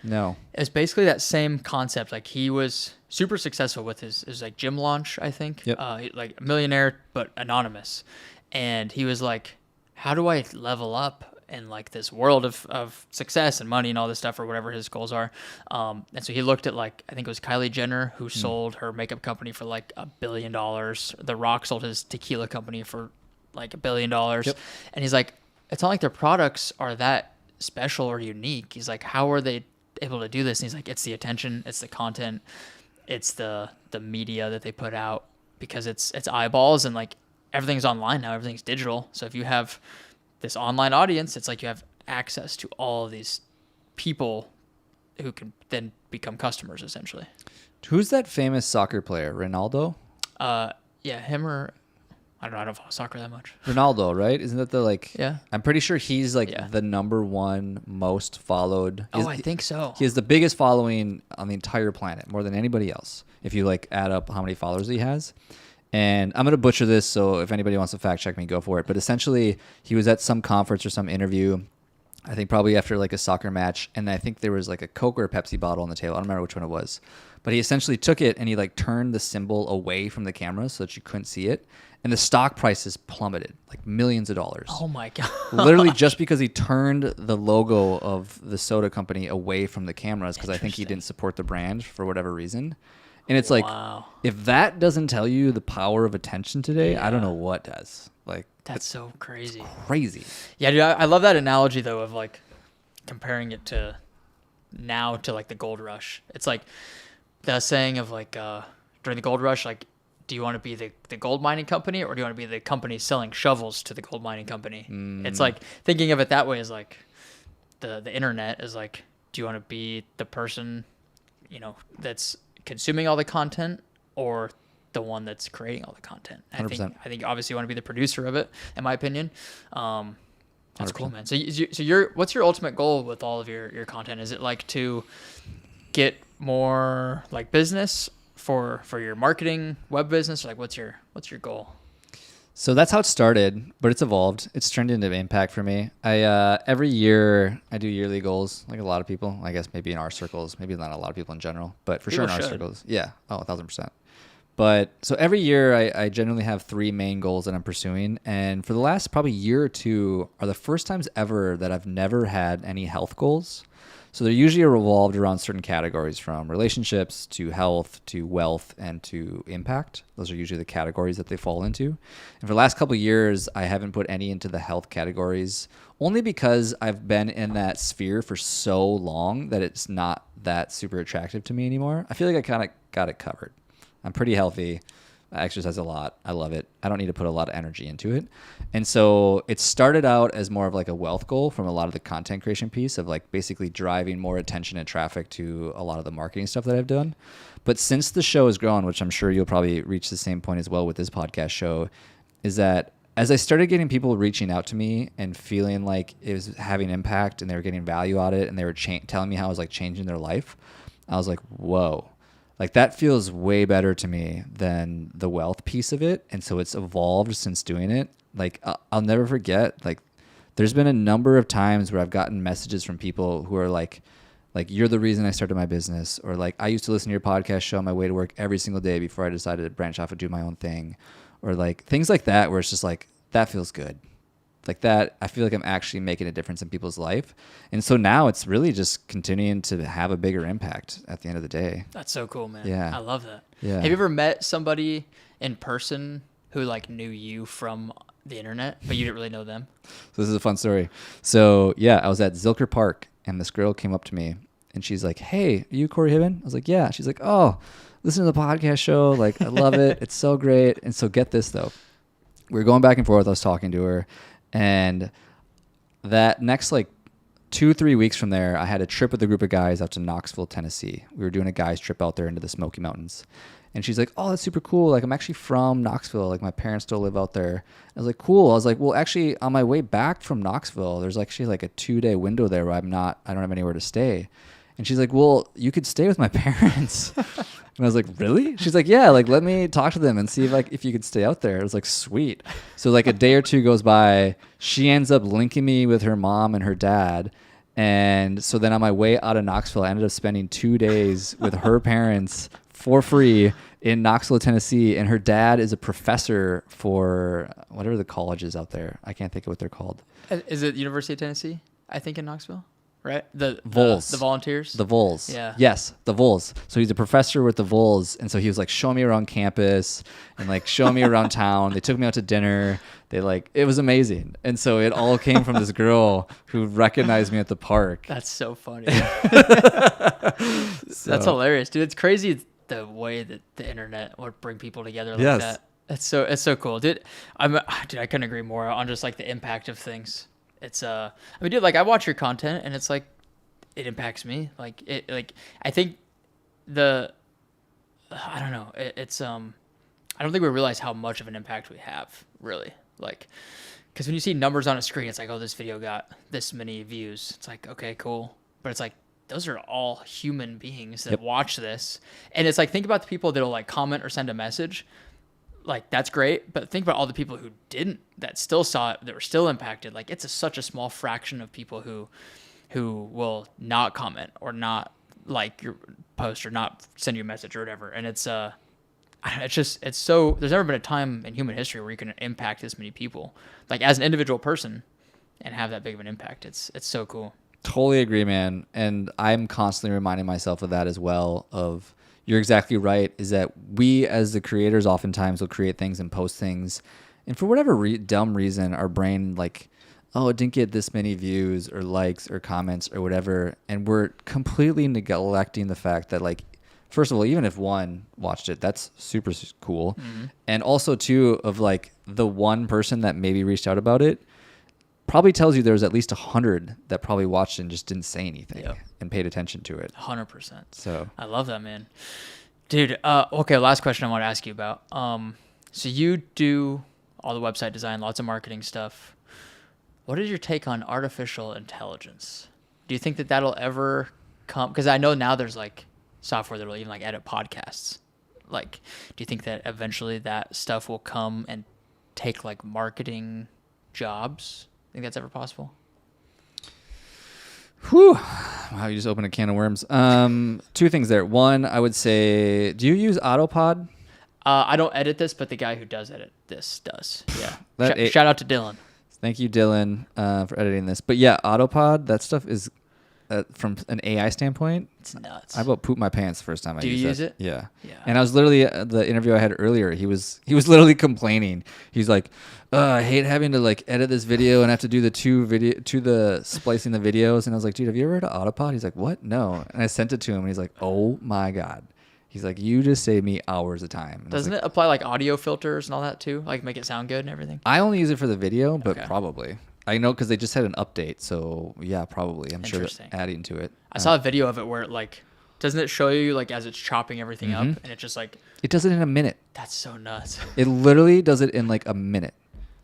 No. It's basically that same concept. Like he was super successful with his like gym launch, I think. Yep. Like a millionaire, but anonymous. And he was like, how do I level up in like this world of success and money and all this stuff, or whatever his goals are? And so he looked at like, I think it was Kylie Jenner who sold her makeup company for like $1 billion. The Rock sold his tequila company for like $1 billion. Yep. And he's like, it's not like their products are that special or unique. He's like, how are they able to do this? And he's like, it's the attention, it's the content, it's the media that they put out, because it's eyeballs, and like everything's online now, everything's digital. So if you have this online audience, it's like you have access to all of these people who can then become customers essentially. Who's that famous soccer player? Ronaldo? Yeah, him, or I don't follow soccer that much. Ronaldo, right? Isn't that the like? Yeah. I'm pretty sure he's like the number one most followed. I think so. He has the biggest following on the entire planet, more than anybody else, if you like add up how many followers he has. And I'm going to butcher this, so if anybody wants to fact check me, go for it. But essentially, he was at some conference or some interview, I think probably after like a soccer match, and I think there was like a Coke or a Pepsi bottle on the table. I don't remember which one it was. But he essentially took it and he like turned the symbol away from the camera so that you couldn't see it. And the stock prices plummeted, like millions of dollars. Oh my God. Literally just because he turned the logo of the soda company away from the cameras, because I think he didn't support the brand for whatever reason. And it's like, if that doesn't tell you the power of attention today, I don't know what does. Like, that's so crazy. Crazy. Yeah, dude, I love that analogy though of like comparing it to now to like the gold rush. It's like the saying of like during the gold rush, like, do you want to be the gold mining company, or do you want to be the company selling shovels to the gold mining company? It's like thinking of it that way is like the internet is like, do you want to be the person, that's consuming all the content, or the one that's creating all the content? 100%. I think obviously you want to be the producer of it, in my opinion. That's 100%. cool, man. So what's your ultimate goal with all of your content? Is it like to get more like business for your marketing web business, or like what's your goal? So that's how it started, but it's evolved. It's turned into impact for me. Every year I do yearly goals, like a lot of people. I guess maybe in our circles, maybe not a lot of people in general, but for sure in our circles. Yeah. Oh, 1,000%. But so every year I generally have 3 main goals that I'm pursuing. And for the last probably year or two are the first times ever that I've never had any health goals. So they're usually revolved around certain categories, from relationships to health to wealth and to impact. Those are usually the categories that they fall into. And for the last couple of years, I haven't put any into the health categories, only because I've been in that sphere for so long that it's not that super attractive to me anymore. I feel like I kind of got it covered. I'm pretty healthy. I exercise a lot. I love it. I don't need to put a lot of energy into it. And so it started out as more of like a wealth goal from a lot of the content creation piece of like basically driving more attention and traffic to a lot of the marketing stuff that I've done. But since the show has grown, which I'm sure you'll probably reach the same point as well with this podcast show, is that as I started getting people reaching out to me and feeling like it was having impact and they were getting value out of it, and they were telling me how it was like changing their life, I was like, whoa. Like that feels way better to me than the wealth piece of it. And so it's evolved since doing it. Like I'll never forget, like there's been a number of times where I've gotten messages from people who are like, you're the reason I started my business, or like, I used to listen to your podcast show on my way to work every single day before I decided to branch off and do my own thing, or like things like that, where it's just like, that feels good. Like that, I feel like I'm actually making a difference in people's life. And so now it's really just continuing to have a bigger impact at the end of the day. That's so cool, man. Yeah. I love that. Yeah. Have you ever met somebody in person who like knew you from the internet, but you didn't really know them? So this is a fun story. So yeah, I was at Zilker Park and this girl came up to me and she's like, "Hey, are you Corey Hiben?" I was like, "Yeah." She's like, "Oh, listen to the podcast show. Like, I love it. It's so great." And so get this though. We were going back and forth. I was talking to her, and that next like 2-3 weeks from there, I had a trip with a group of guys out to Knoxville, Tennessee. We were doing a guys trip out there into the Smoky Mountains. And she's like, "Oh, that's super cool. Like, I'm actually from Knoxville. Like, my parents still live out there." I was like, "Cool." I was like, "Well, actually, on my way back from Knoxville, there's actually like a 2-day window there where I don't have anywhere to stay." And she's like, "Well, you could stay with my parents." And I was like, "Really?" She's like, "Yeah, like, let me talk to them and see if you could stay out there." I was like, "Sweet." So like a day or two goes by. She ends up linking me with her mom and her dad. And so then on my way out of Knoxville, I ended up spending 2 days with her parents for free in Knoxville, Tennessee. And her dad is a professor for whatever the college is out there. I can't think of what they're called. Is it University of Tennessee? I think in Knoxville, right? The Vols. The Volunteers? The Vols. Yeah. Yes, the Vols. So he's a professor with the Vols. And so he was like showing me around campus and like showing me around town. They took me out to dinner. It was amazing. And so it all came from this girl who recognized me at the park. That's so funny. That's hilarious, dude. It's crazy the way that the internet would bring people together like that. It's so cool, dude. I couldn't agree more on just like the impact of things. It's I mean, dude, like I watch your content and it's like it impacts me. I think I don't know. It's I don't think we realize how much of an impact we have, really. Like, because when you see numbers on a screen, it's like, oh, this video got this many views. It's like, okay, cool. But it's like, those are all human beings that watch this. And it's like, think about the people that'll like comment or send a message. Like, that's great. But think about all the people who didn't, that still saw it, that were still impacted. Like, it's such a small fraction of people who will not comment or not like your post or not send you a message or whatever. And it's so, there's never been a time in human history where you can impact this many people, like as an individual person, and have that big of an impact. It's so cool. Totally agree, man. And I'm constantly reminding myself of that as well. You're exactly right, is that we as the creators oftentimes will create things and post things. And for whatever dumb reason, our brain like, oh, it didn't get this many views or likes or comments or whatever. And we're completely neglecting the fact that like, first of all, even if one watched it, that's super cool. Mm-hmm. And also, too, of like the one person that maybe reached out about it probably tells you there was at least 100 that probably watched it and just didn't say anything and paid attention to it. 100%. So I love that, man. Dude, okay, last question I want to ask you about. So you do all the website design, lots of marketing stuff. What is your take on artificial intelligence? Do you think that that'll ever come? Because I know now there's like software that will even like edit podcasts. Like, do you think that eventually that stuff will come and take like marketing jobs? Think that's ever possible? Whew. Wow, you just opened a can of worms. 2 things there. One, I would say, do you use Autopod? I don't edit this, but the guy who does edit this does. Yeah. Shout out to Dylan. Thank you, Dylan, for editing this. But yeah, Autopod, that stuff is from an AI standpoint, it's nuts. I about pooped my pants the first time I used it. Do you use it? Yeah. And I was literally, the interview I had earlier, he was literally complaining. He's like, I hate having to like edit this video and have to do the splicing the videos. And I was like, dude, have you ever heard of Autopod? He's like, what? No. And I sent it to him and he's like, oh my God. He's like, you just save me hours of time. And doesn't it apply like audio filters and all that too? Like make it sound good and everything? I only use it for the video, but probably. I know because they just had an update, so yeah, probably. I'm sure adding to it. I saw a video of it where it like, doesn't it show you like as it's chopping everything up, and it just like it does it in a minute. That's so nuts. It literally does it in like a minute.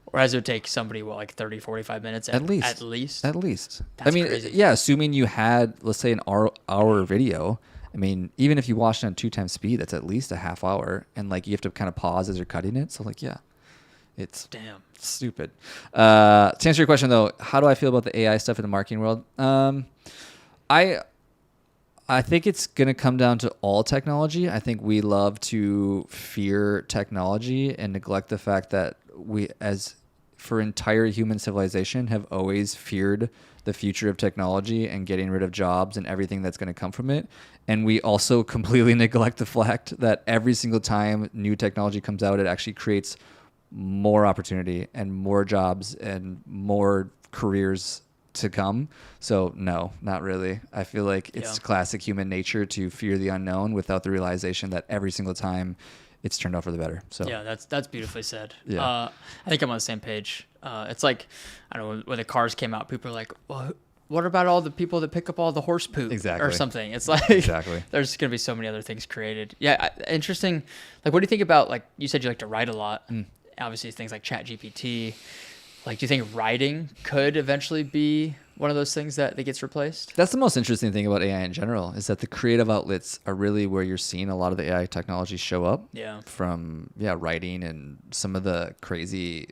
Whereas it would take somebody like 30, 45 minutes at least. That's I mean, crazy. yeah, assuming you had, let's say, an hour video. mean, even if you watch it on 2x speed, that's at least a half hour. And like you have to kind of pause as you're cutting it. So like, yeah, it's Damn. stupid. To answer your question though, how do I feel about the AI stuff in the marketing world? I think it's going to come down to all technology. I think we love to fear technology and neglect the fact that we, as for entire human civilization, have always feared the future of technology and getting rid of jobs and everything that's going to come from it. And we also completely neglect the fact that every single time new technology comes out, it actually creates more opportunity and more jobs and more careers to come. So no, not really. I feel like it's classic human nature to fear the unknown without the realization that every single time it's turned out for the better. So yeah, that's beautifully said. Yeah. I think I'm on the same page. It's like, I don't know, when the cars came out, people are like, well, what about all the people that pick up all the horse poop or something? It's like, there's going to be so many other things created. Yeah. Interesting. Like, what do you think about, like, you said you like to write a lot. Obviously things like ChatGPT. Like, do you think writing could eventually be one of those things that gets replaced? That's the most interesting thing about AI in general, is that the creative outlets are really where you're seeing a lot of the AI technology show up. Yeah. From writing and some of the crazy,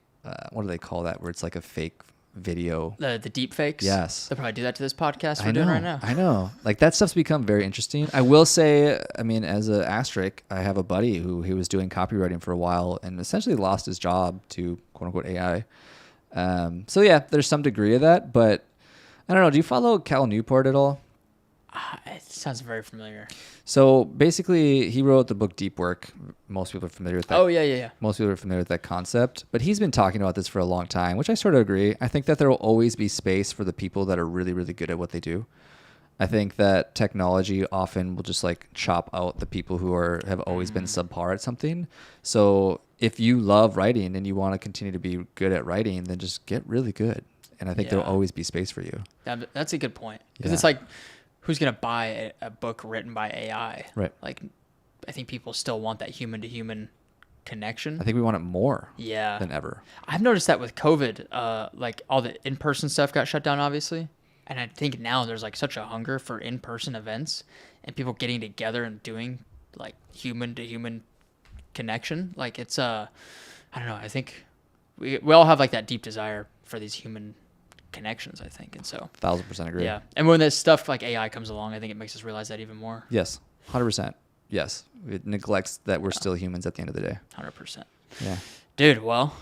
what do they call that? Where it's like a fake video. The deep fakes? Yes. They'll probably do that to this podcast we're doing right now. I know. Like, that stuff's become very interesting. I will say, I mean, as an asterisk, I have a buddy who he was doing copywriting for a while and essentially lost his job to quote unquote AI. So yeah, there's some degree of that, but I don't know. Do you follow Cal Newport at all? It sounds very familiar. So basically, he wrote the book Deep Work. Most people are familiar with that. Oh, yeah. Most people are familiar with that concept, but he's been talking about this for a long time, which I sort of agree. I think that there will always be space for the people that are really, really good at what they do. I think that technology often will just like chop out the people who have always been subpar at something. So if you love writing and you want to continue to be good at writing, then just get really good. And I think there'll always be space for you. That's a good point. Because it's like, who's going to buy a book written by AI? Right. Like, I think people still want that human-to-human connection. I think we want it more than ever. I've noticed that with COVID, like all the in-person stuff got shut down, obviously. And I think now there's like such a hunger for in-person events and people getting together and doing like human-to-human connection. Like it's, I don't know, I think we all have like that deep desire for these human connections, I think. And so 1,000% agree. Yeah. And when this stuff like AI comes along, I think it makes us realize that even more. Yes. 100%. Yes. It neglects that we're still humans at the end of the day. 100%. Yeah. Dude, well,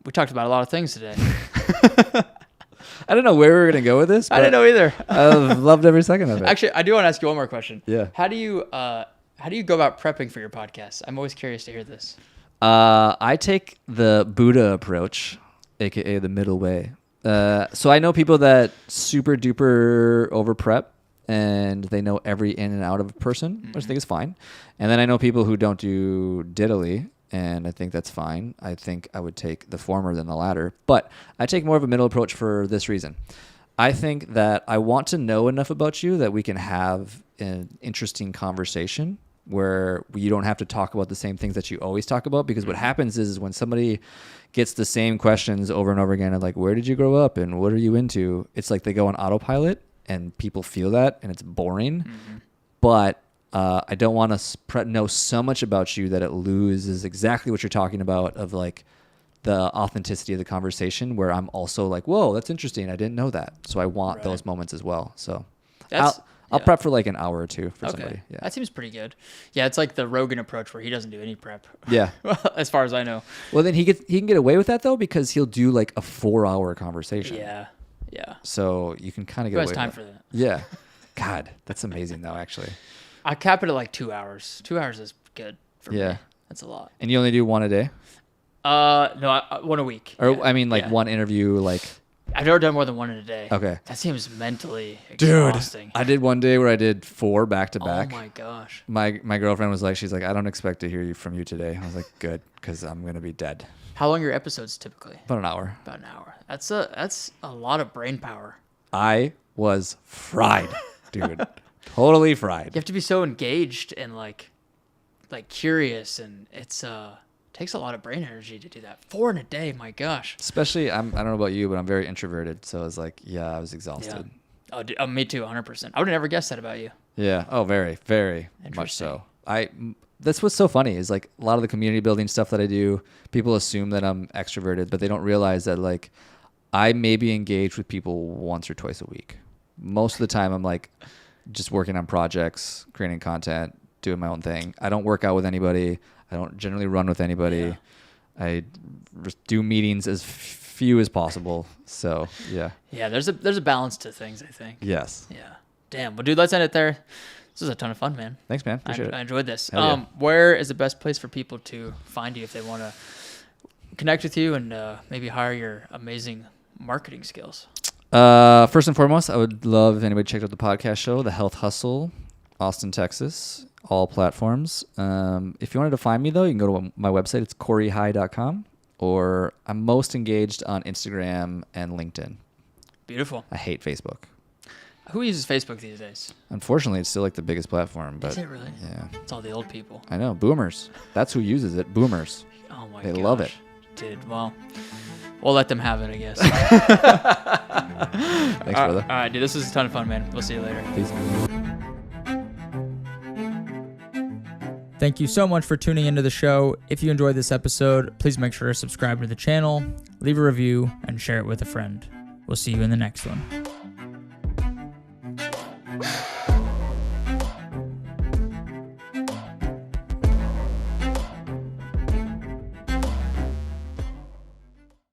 we talked about a lot of things today. I don't know where we're going to go with this. I didn't know either. I've loved every second of it. Actually, I do want to ask you one more question. Yeah. How do you go about prepping for your podcast? I'm always curious to hear this. I take the Buddha approach, aka the middle way. So I know people that super duper over prep and they know every in and out of a person, which I think is fine. And then I know people who don't do diddly, and I think that's fine. I think I would take the former than the latter, but I take more of a middle approach for this reason. I think that I want to know enough about you that we can have an interesting conversation where you don't have to talk about the same things that you always talk about, because what happens is when somebody gets the same questions over and over again, like, where did you grow up and what are you into? It's like they go on autopilot and people feel that and it's boring. But I don't want to know so much about you that it loses exactly what you're talking about, of like the authenticity of the conversation, where I'm also like, whoa, that's interesting. I didn't know that. So I want those moments as well. So I'll prep for like an hour or two for somebody. Yeah. That seems pretty good. Yeah, it's like the Rogan approach where he doesn't do any prep. Yeah. As far as I know. Well, then he can get away with that though, because he'll do like a 4-hour conversation. Yeah. So you can kind of get Who away has time with for that? Yeah. God, that's amazing though, actually. I cap it at like 2 hours. 2 hours is good for me. That's a lot. And you only do one a day? No, one a week. Or I mean like one interview, like. I've never done more than one in a day. Okay. That seems mentally exhausting. Dude, I did one day where I did 4 back to back. Oh my gosh. My girlfriend was like, she's like, I don't expect to hear from you today. I was like, good, because I'm going to be dead. How long are your episodes typically? About an hour. About an hour. That's a lot of brain power. I was fried, dude. Totally fried. You have to be so engaged and like curious, and it's takes a lot of brain energy to do that. 4 in a day, my gosh. Especially, I don't know about you, but I'm very introverted, so I was like, I was exhausted. Yeah. Oh, me too, 100%. I would have never guessed that about you. Yeah. Oh, very, very much so. That's what's so funny is like a lot of the community building stuff that I do, people assume that I'm extroverted, but they don't realize that like I maybe engage with people once or twice a week. Most of the time I'm like just working on projects, creating content, doing my own thing. I don't work out with anybody. I don't generally run with anybody. Yeah. I do meetings as few as possible. So yeah. Yeah, there's a balance to things, I think. Yes. Yeah. Damn. Well, dude, let's end it there. This was a ton of fun, man. Thanks, man. Appreciate it. I enjoyed this. Yeah. Where is the best place for people to find you if they want to connect with you and maybe hire your amazing marketing skills? First and foremost, I would love if anybody checked out the podcast show, The Health Hustle, Austin, Texas, all platforms. If you wanted to find me, though, you can go to my website. It's coreyhigh.com, or I'm most engaged on Instagram and LinkedIn. Beautiful. I hate Facebook. Who uses Facebook these days? Unfortunately, it's still like the biggest platform. But is it really? Yeah. It's all the old people. I know. Boomers. That's who uses it. Boomers. Oh, my God. They love it. Dude, well, we'll let them have it, I guess. Thanks, brother. All right, dude. This was a ton of fun, man. We'll see you later. Peace. Thank you so much for tuning into the show. If you enjoyed this episode, please make sure to subscribe to the channel, leave a review, and share it with a friend. We'll see you in the next one.